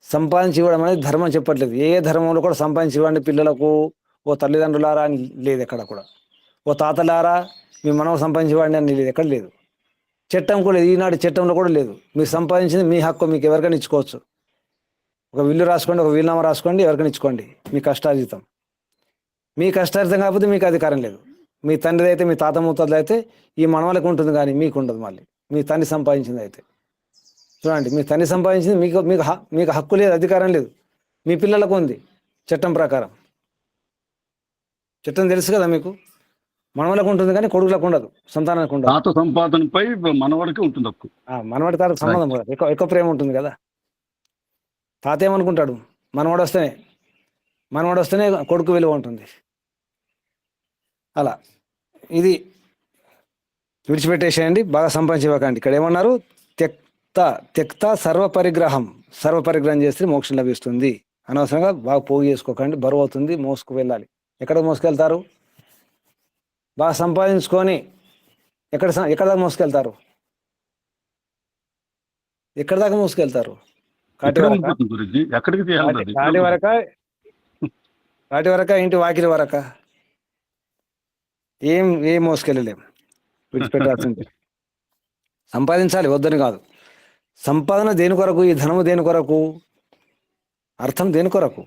సంపాదించి ఇవ్వడం అనేది ధర్మం చెప్పట్లేదు. ఏ ధర్మంలో కూడా సంపాదించి ఇవ్వండి పిల్లలకు, ఓ తల్లిదండ్రులారా అని లేదు ఎక్కడ కూడా. ఓ తాతలారా మీ మనవ సంపాదించి ఇవ్వండి అని లేదు, ఎక్కడ లేదు. చట్టం కూడా లేదు, ఈనాటి చట్టంలో కూడా లేదు. మీరు సంపాదించింది మీ హక్కు, మీకు ఎవరికైనా ఇచ్చుకోవచ్చు. ఒక విల్లు రాసుకోండి, ఒక వీలునామా రాసుకోండి, ఎవరికైనా ఇచ్చుకోండి, మీ కష్టార్జితం. మీ కష్టార్జితం కాకపోతే మీకు అధికారం లేదు. మీ తండ్రిది అయితే, మీ తాత ముత్తాతలు అయితే ఈ మనవలకు ఉంటుంది, కానీ మీకు ఉండదు. మళ్ళీ మీ తండ్రి సంపాదించింది అయితే చూడండి, మీ తండ్రి సంపాదించింది మీకు మీకు మీకు హక్కు లేదు, అధికారం లేదు. మీ పిల్లలకు ఉంది చట్టం ప్రకారం. చట్టం తెలుసు కదా మీకు. మనవలకు ఉంటుంది కానీ కొడుకులకు ఉండదు, సంతానానికి ఉండదు. తాత సంపాదనపై మనవాడికి ఉంటుంది హక్కు. మనవాడి తాత సంబంధం కూడా ఎక్కువ ప్రేమ ఉంటుంది కదా. తాత ఏమనుకుంటాడు, మనవాడు వస్తేనే కొడుకు విలువ ఉంటుంది. అలా ఇది విడిచిపెట్టేసేయండి, బాగా సంపాదించకండి. ఇక్కడ ఏమన్నారు, త్యక్త సర్వపరిగ్రహం చేస్తే మోక్షం లభిస్తుంది. అనవసరంగా బాగా పోగు చేసుకోకండి, బరువు అవుతుంది, మోసుకు వెళ్ళాలి. ఎక్కడ మోసుకెళ్తారు? బాగా సంపాదించుకొని ఎక్కడ దాకా మోసుకెళ్తారు? ఎక్కడ దాకా మోసుకెళ్తారు? కాటి వరక ఇంటి వాకిలి వరక ఏం మోసుకెళ్ళలేం. విడిచిపెట్టాల్సింది. సంపాదించాలి, వద్దని కాదు. సంపాదన దేని కొరకు? ఈ ధనము దేని కొరకు? అర్థం దేని కొరకు?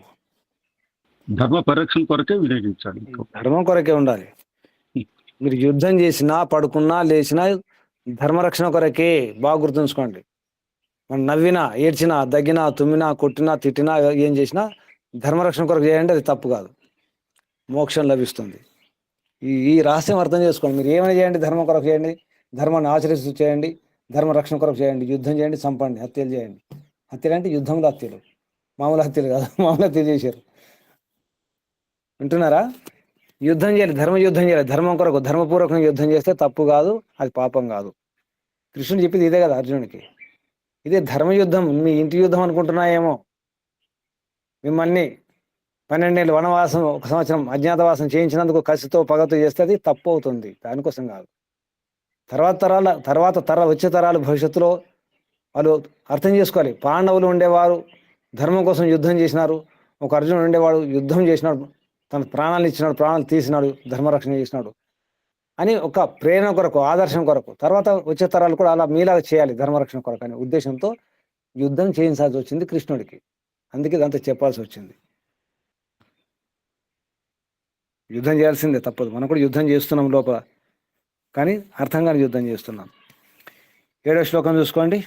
ధర్మ పరిరక్షణ కొరకే వినియోగించాలి. ధర్మం కొరకే ఉండాలి. మీరు యుద్ధం చేసినా, పడుకున్నా, లేచినా ధర్మరక్షణ కొరకే. బాగా గుర్తుంచుకోండి. మనం నవ్వినా, ఏడ్చినా, దగ్గినా, తుమ్మినా, కొట్టినా, తిట్టినా, ఏం చేసినా ధర్మరక్షణ కొరకు చేయండి, అది తప్పు కాదు. మోక్షం లభిస్తుంది. ఈ రహస్యం అర్థం చేసుకోండి. మీరు ఏమైనా చేయండి, ధర్మం కొరకు చేయండి, ధర్మాన్ని ఆచరిస్తూ చేయండి, ధర్మ రక్షణ కొరకు చేయండి. యుద్ధం చేయండి, చంపండి, హత్యలు చేయండి. హత్యలు అంటే యుద్ధంలో హత్యలు, మామూలు హత్యలు కాదు. మామూలు హత్యలు చేశారు, వింటున్నారా? యుద్ధం చేయాలి, యుద్ధం చేయాలి, ధర్మం కొరకు ధర్మపూర్వకంగా యుద్ధం చేస్తే తప్పు కాదు, అది పాపం కాదు. కృష్ణుడు చెప్పింది ఇదే కదా అర్జునుడికి. ఇదే ధర్మయుద్ధం. మీ ఇంటి యుద్ధం అనుకుంటున్నాయేమో. మిమ్మల్ని 12 ఏళ్ళు వనవాసం, 1 సంవత్సరం అజ్ఞాతవాసం చేయించినందుకు కసితో పగతో చేస్తే అది తప్పు అవుతుంది. దానికోసం కాదు. వచ్చే తరాలు భవిష్యత్తులో వాళ్ళు అర్థం చేసుకోవాలి. పాండవులు ఉండేవారు ధర్మం కోసం యుద్ధం చేసినారు. ఒక అర్జునుడు ఉండేవాడు, యుద్ధం చేసినాడు, తన ప్రాణాలు ఇచ్చినాడు, ప్రాణాలు తీసినాడు, ధర్మరక్షణ చేసినాడు అని ఒక ప్రేరణ కొరకు, ఆదర్శం కొరకు. తర్వాత వచ్చే తరాలు కూడా అలా మీలాగా చేయాలి ధర్మరక్షణ కొరకు అనే ఉద్దేశంతో యుద్ధం చేయించాల్సి వచ్చింది కృష్ణుడికి. అందుకే ఇదంతా చెప్పాల్సి వచ్చింది. యుద్ధం చేయాల్సిందే, తప్పదు. మనం కూడా యుద్ధం చేస్తున్నాం లోపల, కానీ అర్థంగానే యుద్ధం చేస్తున్నాం. 7వ శ్లోకం చూసుకోండి.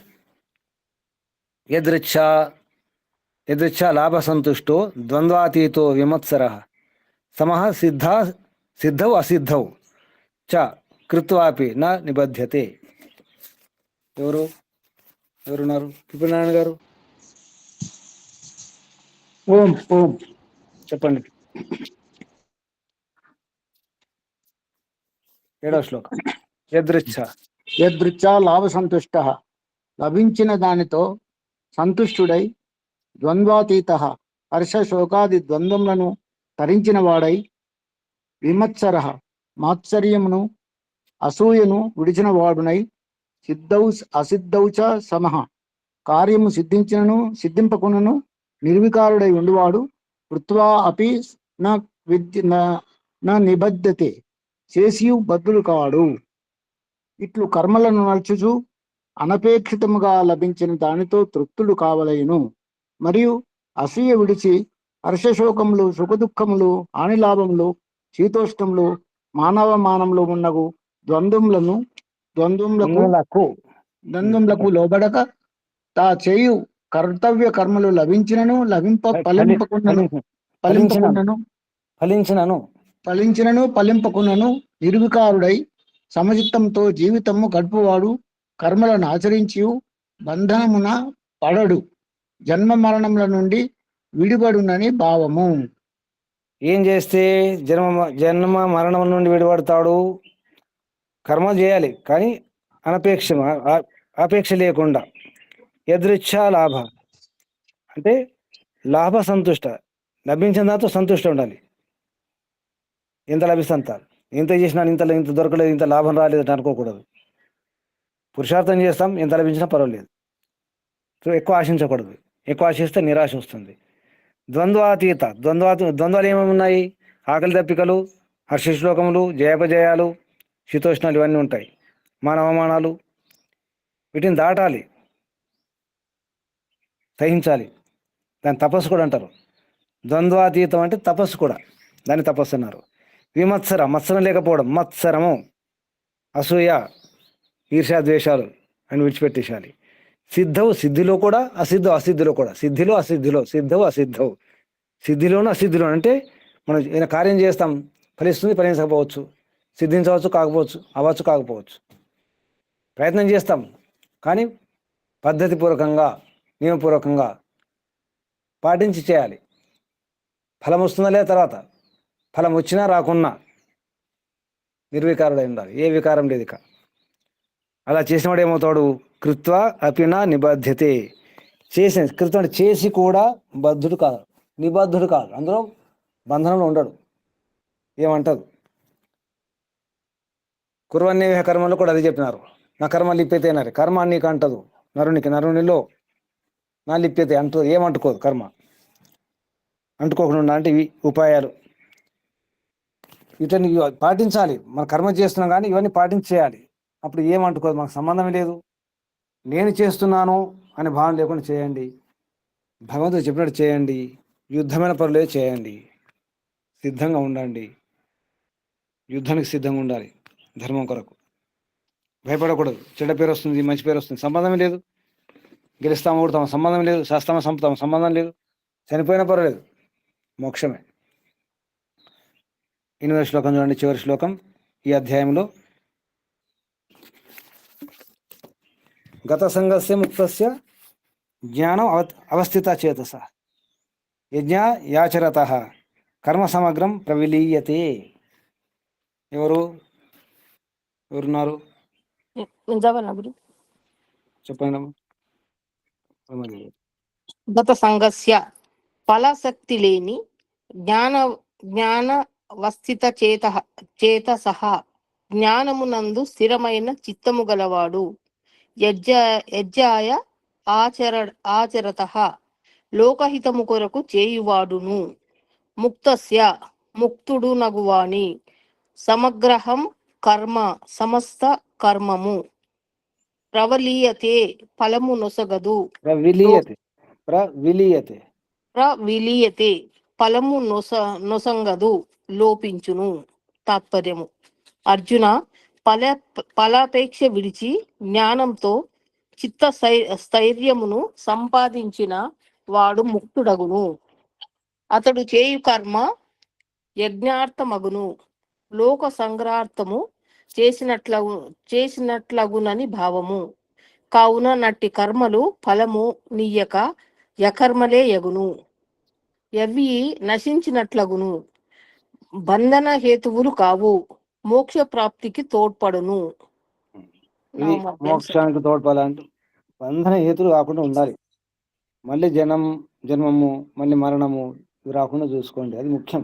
యదృచ్ఛా లాభ సంతుష్టో ద్వంద్వాతీతో విమత్సర సమః సిద్ధౌ అసిద్ధౌ చ కృత్వాపి న నిబధ్యతే. ఎవరున్నారు? పిపినారాయణ గారు ఓం చెప్పండి. 7వ శ్లోకం. యదృచ్ఛా లాభ సంతుష్ట, లభించిన దానితో సంతుష్టుడై, ద్వంద్వాతీత, హర్ష శోకాది ద్వంద్వములను తరించిన వాడై, విమత్సర, మాత్సర్యమును అసూయను విడిచిన వాడునై, సిద్ధౌ అసిద్ధౌ చ సమః, కార్యము సిద్ధించినను సిద్ధింపకునను నిర్వికారుడై ఉండువాడు, కృత్వా అపి న నిబద్ధతే, చేసియు బద్ధులు కాడు. ఇట్లు కర్మలను నడుచుచు అనపేక్షితముగా లభించిన దానితో తృప్తుడు కావలయును. మరియు అసూయ విడిచి హర్షశోకములు, సుఖదుఖములు, హానిలాభములు, శీతోష్ణములు, మానవ మానములు ఉన్నగు ద్వంద్వములకు ఉన్నలకు ద్వంద్వములకు లోబడక తా చేయు కర్తవ్య కర్మలు లభించినను ఫలింపకున్నను నిర్వికారుడై సమచిత్తంతో జీవితము గడుపువాడు కర్మలను ఆచరించి బంధనమున పడడు, జన్మ మరణముల నుండి విడిపడునని భావము. ఏం చేస్తే జన్మ మరణం నుండి విడిపడతాడు? కర్మ చేయాలి, కానీ అపేక్ష లేకుండా. యదృచ్ఛా లాభ అంటే లాభ సంతుష్ట, లభించిన దాంతో సంతుష్టి ఉండాలి. ఎంత లభిస్తే అంత, ఎంత చేసినా ఇంత దొరకలేదు, ఇంత లాభం రాలేదు అనుకోకూడదు. పురుషార్థం చేస్తాం, ఎంత లభించినా పర్వాలేదు. ఎక్కువ ఆశించకూడదు. ఎక్కువ ఆశిస్తే నిరాశ వస్తుంది. ద్వంద్వాలు ఏమేమి ఉన్నాయి? ఆకలి దప్పికలు, హర్షశ్లోకములు, జయాపజయాలు, శీతోష్ణాలు, ఇవన్నీ ఉంటాయి. మానవమానాలు, వీటిని దాటాలి, సహించాలి. దాన్ని తపస్సు కూడా అంటారు. ద్వంద్వాతీతం అంటే తపస్సు కూడా, దాన్ని తపస్సు అన్నారు. మత్సరం లేకపోవడం, మత్సరము, అసూయ, ఈర్ష్యాద్వేషాలు అని విడిచిపెట్టేసాలి. సిద్ధిలో కూడా, అసిద్ధిలో కూడా. సిద్ధవు అసిద్ధవు. సిద్ధిలోను అసిద్ధిలో అంటే మనం ఏదైనా కార్యం చేస్తాం, ఫలిస్తుంది, ఫలించకపోవచ్చు, సిద్ధించవచ్చు, కాకపోవచ్చు. ప్రయత్నం చేస్తాం, కానీ పద్ధతిపూర్వకంగా, నియమపూర్వకంగా పాటించి చేయాలి. ఫలం వస్తుందా లేదా తర్వాత, ఫలం వచ్చినా రాకున్నా నిర్వికారుడై ఉండాలి. ఏ వికారం లేదు ఇక. అలా చేసినవాడు ఏమవుతాడు? కృత్వ అపినా నిబధ్యతే. కృత్వం చేసి కూడా నిబద్ధుడు కాదు, అందులో బంధనంలో ఉండడు, ఏమంటదు. కుర్వన్నేహ కర్మలో కూడా అది చెప్పినారు. నా కర్మ లిప్యతే అన్నారు. కర్మ నీకు అంటదు, నరునిలో నా లిప్యతే అంటదు, ఏమంటుకోదు కర్మ. అంటుకోకుండా అంటే ఇవి ఉపాయాలు, వీటిని పాటించాలి. మనం కర్మ చేస్తున్నాం కానీ ఇవన్నీ పాటించేయాలి. అప్పుడు ఏమంటుకోదు, మనకు సంబంధం లేదు. నేను చేస్తున్నాను అనే భావన లేకుండా చేయండి. భగవంతుడు చెప్పినట్టు చేయండి. యుద్ధమైన పనులే చేయండి. సిద్ధంగా ఉండండి. యుద్ధానికి సిద్ధంగా ఉండాలి. ధర్మం కొరకు భయపడకూడదు. చెడ్డ పేరు వస్తుంది, మంచి పేరు వస్తుంది, సంబంధం లేదు. గెలుస్తామా ఓడతామా సంబంధం లేదు. శాస్తామా సంపుతామా సంబంధం లేదు. చనిపోయినా పర్వాలేదు, మోక్షమే. 8వ శ్లోకం చూడండి, చివరి శ్లోకం ఈ అధ్యాయంలో. గత సంగస్య ముక్తస్య జ్ఞానం అవస్థిత చేతస యజ్ఞ యాచరత కర్మ సమగ్రం ప్రవిలీయతే. ఎవరున్నారు చెప్పండి. గత సంగస్య ఫలాసక్తి లేని జ్ఞానవస్థిత చేతసః జ్ఞానమునందు స్థిరమైన చిత్తము గలవాడు. యజ్ఞాయ ఆచరతః లోకహితము కొరకు చేయువాడును. ముక్తస్య ముక్తుడు నగువాని. సమగ్రహం కర్మ సమస్త కర్మము. ప్రవలీయతే ఫలము నొసగదు. ప్రవిలీయతే ఫలము నొసంగదు, లోపించును. తాత్పర్యము: అర్జున, ఫలాపేక్ష విడిచి జ్ఞానంతో చిత్త స్థైర్యమును సంపాదించిన వాడు ముక్తుడగును. అతడు చేయు కర్మ యజ్ఞార్థమగును, లోక సంగ్రహార్థము చేసినట్లగునని భావము. కావున నట్టి కర్మలు ఫలము నీయక యకర్మలే యగును. ఎవి నశించినట్లగును, బంధన హేతువులు కావు, మోక్ష ప్రాప్తికి తోడ్పడును. మోక్షానికి తోడ్పడాలంటే బంధన హేతులు కాకుండా ఉండాలి. మళ్ళీ జన్మము, మళ్ళీ మరణము ఇవి రాకుండా చూసుకోండి, అది ముఖ్యం.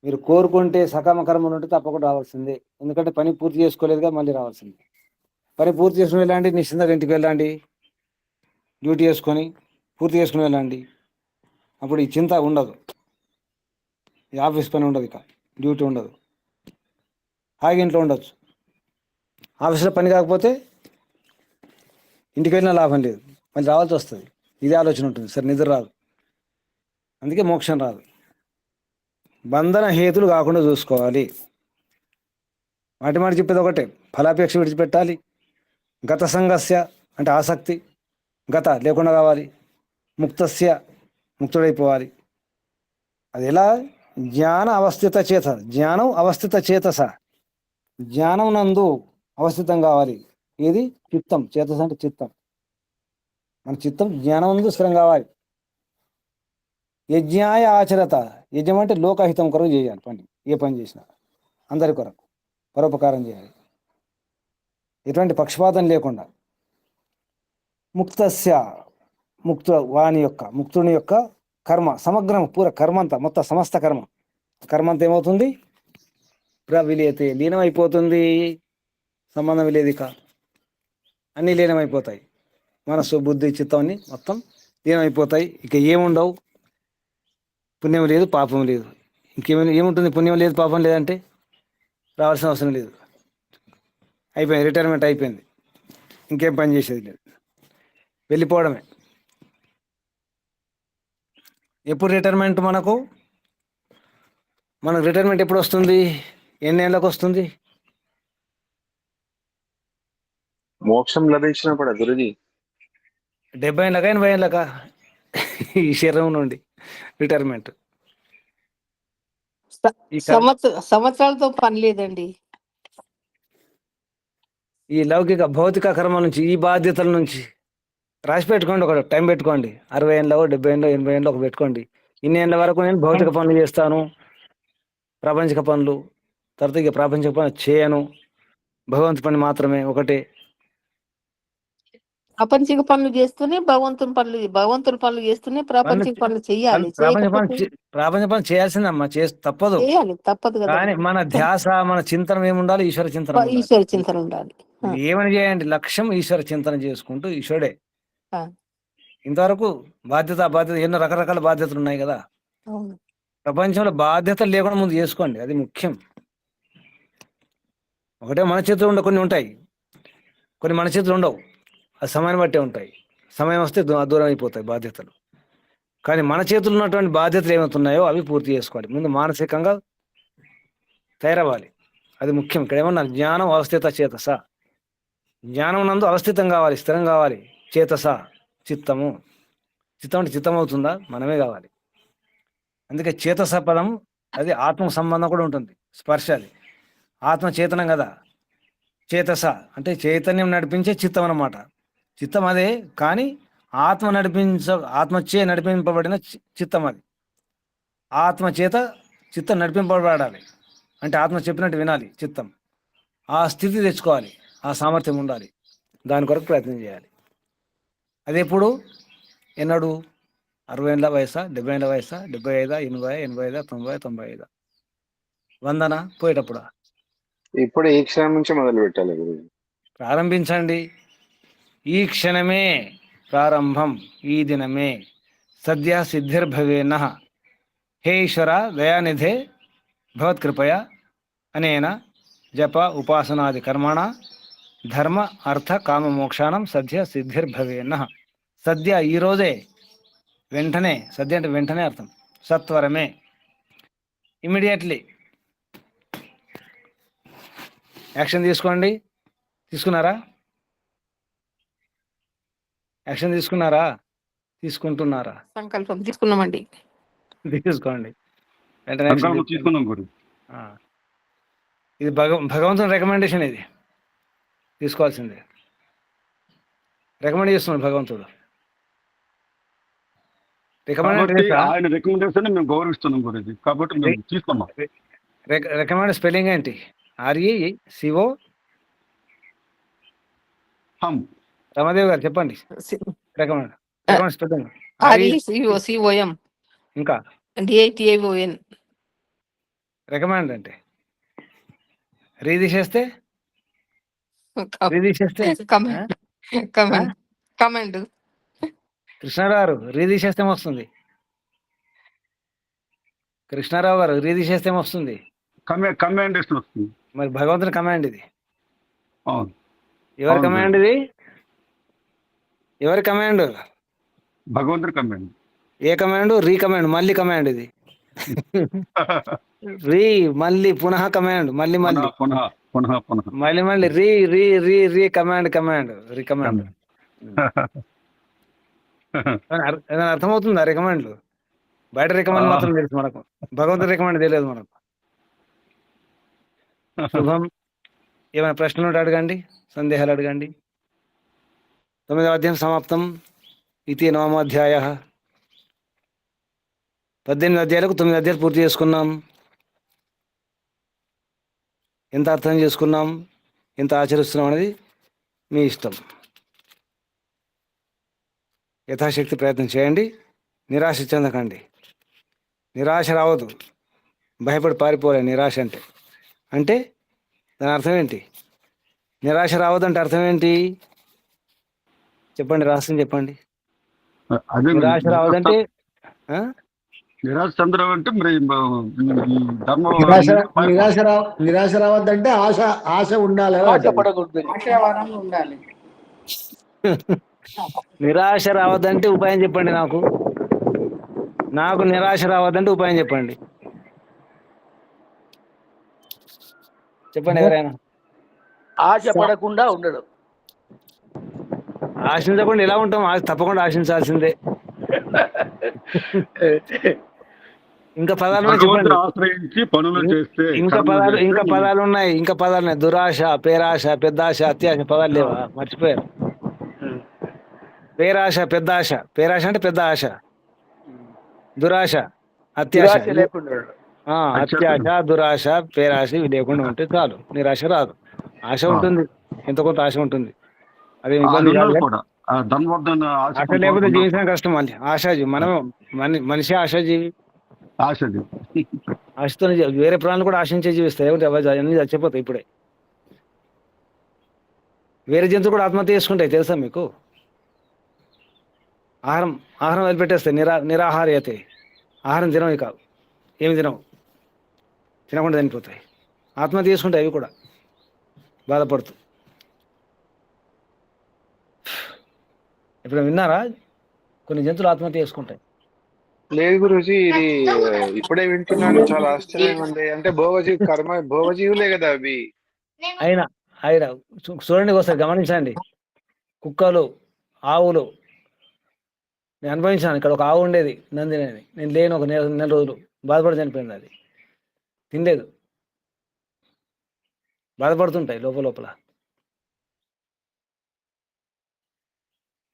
మీరు కోరుకుంటే సకామ కర్మలు ఉంటే తప్పకుండా రావాల్సిందే. ఎందుకంటే పని పూర్తి చేసుకోలేదుగా, మళ్ళీ రావాల్సిందే. పని పూర్తి చేసుకుని వెళ్ళండి, నిశ్చింతగా ఇంటికి వెళ్ళండి, డ్యూటీ చేసుకొని పూర్తి చేసుకుని వెళ్ళండి. అప్పుడు ఈ చింత ఉండదు, ఈ ఆఫీస్ పని ఉండదు, ఇక డ్యూటీ ఉండదు, హాయిగా ఇంట్లో ఉండొచ్చు. ఆఫీస్లో పని కాకపోతే ఇంటికి వెళ్ళినా లాభం లేదు, మళ్ళీ రావాల్సి వస్తుంది. ఇదే ఆలోచన ఉంటుంది, సరే నిద్ర రాదు. అందుకే మోక్షం రాదు. బంధన హేతులు కాకుండా చూసుకోవాలి. మాటి చెప్పేది ఒకటే, ఫలాపేక్ష విడిచిపెట్టాలి. గత సంగస్య అంటే ఆసక్తి, గత లేకుండా కావాలి. ముక్తస్య ముక్తుడైపోవాలి. అది ఎలా? జ్ఞాన అవస్థిత చేత, జ్ఞానం అవస్థిత చేతస, జ్ఞానం నందు అవస్థితం కావాలి. ఏది? చిత్తం. చేతస అంటే చిత్తం. మన చిత్తం జ్ఞానం నందు స్థిరం కావాలి. యజ్ఞాయ ఆచరత, యజ్ఞం అంటే లోకహితం కొరకు చేయాలి పని. ఏ పని చేసినా అందరి కొరకు పరోపకారం చేయాలి, ఎటువంటి పక్షపాతం లేకుండా. ముక్తస్య వాని యొక్క, ముక్తుని యొక్క కర్మ సమగ్రం, పూర కర్మ అంతా, మొత్తం సమస్త కర్మ అంతా ఏమవుతుంది? ప్రవిలీయతే, లీనమైపోతుంది. సంబంధం లేదు, ఇక అన్నీ లీనమైపోతాయి. మనస్సు, బుద్ధి, చిత్తం అన్ని మొత్తం లీనమైపోతాయి. ఇక ఏముండవు. పుణ్యం లేదు, పాపం లేదు. ఏముంటుంది? పుణ్యం లేదు, పాపం లేదంటే రావాల్సిన అవసరం లేదు. అయిపోయింది, రిటైర్మెంట్ అయిపోయింది. ఇంకేం పని చేసేది లేదు, వెళ్ళిపోవడమే. ఎప్పుడు రిటైర్మెంట్ మనకు రిటైర్మెంట్ ఎప్పుడు వస్తుంది? ఎన్ని ఏళ్ళకి వస్తుంది? మోక్షం లభించినప్పుడు గురుజీ 70 ఏళ్ళకా 80 ఏళ్ళకా? ఈ శరీరం నుండి రిటైర్మెంట్. సంవత్సరాలతో పని లేదండి. ఈ లౌకిక భౌతిక కర్మ నుంచి, ఈ బాధ్యతల నుంచి రాసి పెట్టుకోండి. ఒక టైం పెట్టుకోండి. 60 ఏళ్ళలో, 70 ఏళ్ళలో, 80 ఏళ్ళలో ఒక పెట్టుకోండి. ఇన్ని ఏళ్ళ వరకు నేను భౌతిక పనులు చేస్తాను, ప్రాపంచిక పనులు. తర్వాత ఇక ప్రాపంచిక పనులు చేయను, భగవంతు పని మాత్రమే ఒకటే. ప్రాపంచిక పనులు చేస్తూనే భగవంతుని పనులు చేస్తూనే ప్రాపంచిక పనులు చెయ్యాలి. ప్రాపంచిక పనులు చేయాల్సిందమ్మా, తప్పదు. చేయాలి, తప్పదు కదా. కానీ మన ధ్యాస, మన చింతనం ఏముండాలి? ఈశ్వర చింతన. ఈశ్వర చింతన ఉండాలి. ఏమని చేయండి? లక్ష్యం ఈశ్వర చింతన చేసుకుంటూ ఈశ్వరుడే. ఇంతవరకు బాధ్యత ఎన్నో రకరకాల బాధ్యతలు ఉన్నాయి కదా. ప్రపంచంలో బాధ్యతలు లేకుండా ముందు చేసుకోండి, అది ముఖ్యం. ఒకటే మన చేతులు కొన్ని ఉంటాయి, కొన్ని మన చేతులు ఉండవు. అది సమయాన్ని బట్టే ఉంటాయి. సమయం వస్తే దూరం అయిపోతాయి బాధ్యతలు. కానీ మన చేతుల్లో ఉన్నటువంటి బాధ్యతలు ఏమవుతున్నాయో అవి పూర్తి చేసుకోవాలి. ముందు మానసికంగా తయారవ్వాలి, అది ముఖ్యం. ఇక్కడ ఏమన్నా జ్ఞానం అవస్థిత చేతస, జ్ఞానం నందు అవస్థితం కావాలి, స్థిరం కావాలి. చేతస చిత్తము, చిత్తం అంటే చిత్తం అవుతుందా? మనమే కావాలి. అందుకే చేతస పదం అది ఆత్మ సంబంధం కూడా ఉంటుంది, స్పర్శ. అది ఆత్మ చేతనం కదా. చేతస అంటే చైతన్యం నడిపించే చిత్తం అన్నమాట. చిత్తం అదే, కానీ ఆత్మచే నడిపింపబడిన చిత్తం అది. ఆత్మచేత చిత్తం నడిపింపబడాలి అంటే ఆత్మ చెప్పినట్టు వినాలి చిత్తం. ఆ స్థితి తెచ్చుకోవాలి, ఆ సామర్థ్యం ఉండాలి. దాని కొరకు ప్రయత్నం చేయాలి. అది ఎప్పుడు? ఎన్నడు? 60 ఏళ్ళ వయసా, 70 ఏళ్ళ వయసా, 75, 80, 85, 90, 95, 100 పోయేటప్పుడు? ఇప్పుడు ఈ క్షణం నుంచి మొదలు పెట్టాలి గురుజీ. ప్రారంభించండి. ఈ క్షణమే ప్రారంభం, ఈ దినమే. సద్య సిద్ధిర్భవేన. హే ఈశ్వర దయానిధే భవత్కృపయా అనేన జప ఉపాసనాది కర్మణ ధర్మ అర్థ కామ మోక్షానం సద్య సిద్ధిర్భవేన. సద్య ఈరోజే, వెంటనే. సద్య అంటే వెంటనే అర్థం, సత్వరమే, ఇమీడియట్లీ యాక్షన్ తీసుకోండి. తీసుకున్నారా? యాక్షన్ తీసుకున్నారా? తీసుకుంటున్నారా? సంకల్పం తీసుకున్నామండి. తీసుకోండి వెంటనే. తీసుకున్నాం గురు. ఇది భగవంతుని రికమెండేషన్. ఇది తీసుకోవాల్సిందే. రికమెండ్ చేస్తున్నాడు భగవంతుడు. ఆయన రికమెండేషన్ మేము గౌరవిస్తున్నాం గురించి, కాబట్టి మేము తీసుకున్నాం. రికమెండ్ స్పెల్లింగ్ ఏంటి? RECO. రమాదేవి గారు చెప్పండి. Recommend spelling. RECOM ఇంకా DITION. రికమెండ్ అంటే తీసేస్తే కమెండ్. కృష్ణారావు గారు తీసేస్తే వస్తుంది. కృష్ణారావు గారు తీసేస్తే వస్తుంది. కమాండేషన్ వస్తుంది. మరి భగవంతుని కమాండ్ ఇది. అవును. ఎవరి కమాండ్ ఇది? ఎవరి కమాండ్? భగవంతుని కమాండ్. ఏ కమాండ్? రీకమాండ్, మళ్ళీ కమాండ్ ఇది. రీ మళ్ళీ పునః కమాండ్, మళ్ళీ మళ్ళీ పునః పునః పునః మళ్ళీ మళ్ళీ రీ రీ రీ రీ కమాండ్ కమాండ్ రికమాండ్. ఏదైనా అర్థమవుతుందా రికమాండ్లు? బయట రికమాండ్ మాత్రం తెలుసు మనకు, భగవంతుడి రికమాండ్ తెలియదు మనకు. శుభం. ఏమైనా ప్రశ్నలు ఉంటే అడగండి, సందేహాలు అడగండి. 9వ అధ్యాయం సమాప్తం. ఇది 9వ అధ్యాయ. 18 అధ్యాయాలకు 9 అధ్యాయాలు పూర్తి చేసుకున్నాం. ఎంత అర్థం చేసుకున్నాం, ఎంత ఆచరిస్తున్నాం అనేది మీ ఇష్టం. యథాశక్తి ప్రయత్నం చేయండి, నిరాశ చెందకండి. నిరాశ రావద్దు, భయపడి పారిపోలే. నిరాశ అంటే అంటే దాని అర్థం ఏంటి? నిరాశ రావద్దంటే అర్థం ఏంటి చెప్పండి, రాష్ట్రం చెప్పండి. అదే నిరాశ రావద్దంటే నిరాశ చంద్రం అంటే మరి ధర్మం నిరాశ రావద్దంటే ఆశ ఉండాలి. ఆశావాదంగా ఉండాలి. నిరాశ రావద్దంటే ఉపాయం చెప్పండి. నాకు నిరాశ రావద్దంటే ఉపాయం చెప్పండి. చెప్పండి ఎవరైనా. ఆశ పడకుండా ఉండడం. ఆశించకుండా ఎలా ఉంటాం? తప్పకుండా ఆశించాల్సిందే. ఇంకా పదాలు చెప్పండి. ఆశ్రయించి పనులు చేస్తే ఇంకా పదాలు ఉన్నాయి. దురాశ, పేరాశ, పెద్దాశ, అత్యాశ పదాలు లేవా? మర్చిపోయారు. పేరాశ, పెద్దాశ. పేరాశ అంటే పెద్ద ఆశ. దురాశ, అత్యాశ. అత్యాశ, దురాశ, పేరాశ ఇవి లేకుండా ఉంటే చాలు, నిరాశ రాదు. ఆశ ఉంటుంది, ఎంత కొంత ఆశ ఉంటుంది. అదే ఇబ్బంది కాదు. ఆశ లేకపోతే జీవించడం కష్టం. మళ్ళీ ఆశాజీవి మనం, మనిషి ఆశాజీవి. ఆశతో వేరే ప్రాణులు కూడా ఆశించే జీవిస్తాయి. అన్ని చచ్చిపోతాయి ఇప్పుడే. వేరే జంతువులు కూడా ఆత్మహత్య చేసుకుంటాయి, తెలుసా మీకు? ఆహారం వదిలిపెట్టేస్తాయి. నిరాహార్యతే. ఆహారం తినవు, ఇక ఏమి తినకుండా చనిపోతాయి. ఆత్మహత్య చేసుకుంటాయి అవి కూడా, బాధపడుతూ. ఇప్పుడు విన్నారా? కొన్ని జంతువులు ఆత్మహత్య చేసుకుంటాయి. లేదు గురూజీ, ఇది ఇప్పుడే వింటున్నాను, చాలా ఆశ్చర్యంగా ఉంది. అంటే భోగజీవులే కదా అవి. అయినా చూడండి, ఒకసారి గమనించండి. కుక్కలు, ఆవులు, నేను అనుభవించాను. ఇక్కడ ఒక ఆవు ఉండేది, నందిని అని. నేను లేను ఒక నెల రోజులు, బాధపడి చనిపోయింది. అది తినలేదు, బాధపడుతుంటాయి లోపల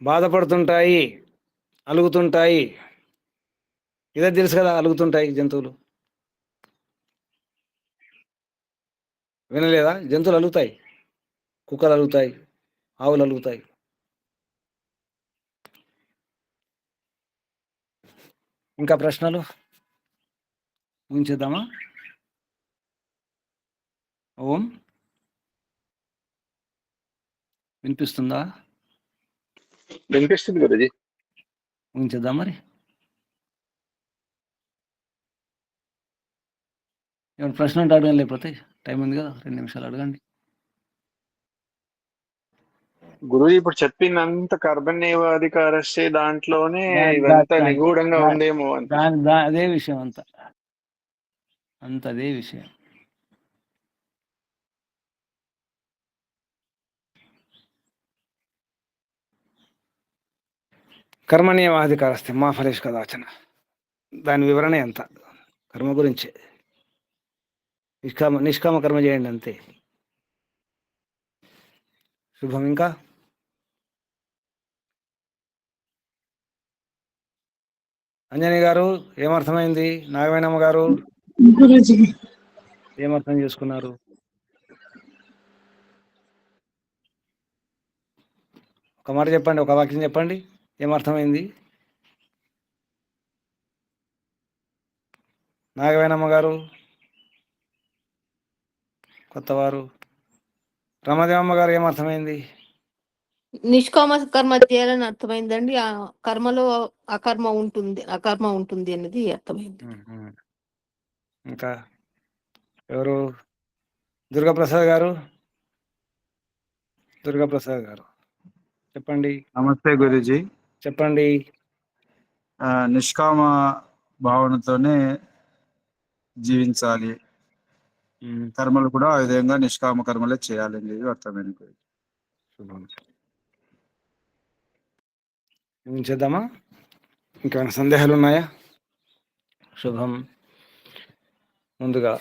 బాధపడుతుంటాయి, అలుగుతుంటాయి. ఇదే తెలుసు కదా, అలుగుతుంటాయి జంతువులు. వినలేదా? జంతువులు అలుగుతాయి, కుక్కలు అలుగుతాయి, ఆవులు అలుగుతాయి. ఇంకా ప్రశ్నలు ఉంచేద్దామా? ఓం వినిపిస్తుందా? వినిపిస్తుంది గురూజీ. ఉంచేద్దాం మరి. ఏమైనా ప్రశ్న అంటే అడగండి, లేకపోతే టైం ఉంది కదా, 2 నిమిషాలు అడగండి. గురువు ఇప్పుడు చెప్పినంత కర్మణ్యేవాధికారస్య దాంట్లోనే ఇవంతా నిగూఢంగా ఉందేమో అని. అదే విషయం, అదే విషయం. కర్మణ్యేవాధికారస్య మా ఫలేషు కదాచన. దాని వివరణ ఎంత? కర్మ గురించే. నిష్కామ కర్మ చేయండి అంతే. శుభం. ఇంకా అంజనీ గారు ఏమర్థమైంది? నాగవేణమ్మ గారు ఏమర్థం చేసుకున్నారు? ఒక మాట చెప్పండి, ఒక వాక్యం చెప్పండి, ఏమర్థమైంది? నాగవేణమ్మ గారు, కొత్తవారు. రమాదేవమ్మ గారు ఏమర్థమైంది? నిష్కామ కర్మ చేయాలని అర్థమైందండి. ఆ కర్మలో అకర్మ ఉంటుంది అనేది అర్థమైంది. ఇంకా ఎవరు? దుర్గాప్రసాద్ గారు చెప్పండి. నమస్తే గురూజీ. చెప్పండి. నిష్కామ భావనతోనే జీవించాలి. కర్మలు కూడా ఆ విధంగా నిష్కామ కర్మలే చేయాలని చెప్పి అర్థమైంది గురూజీ. శుభం. చేద్దామా? ఇంకేమైనా సందేహాలు ఉన్నాయా? శుభం. ముందుగా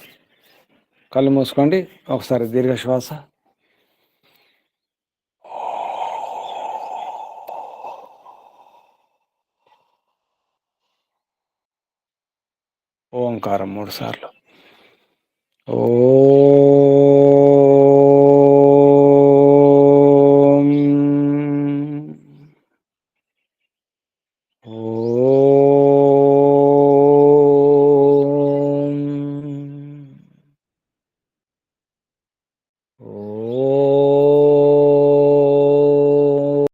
కళ్ళు మూసుకోండి, ఒకసారి దీర్ఘ శ్వాస. ఓంకారం 3 సార్లు. ఓం. ఓం.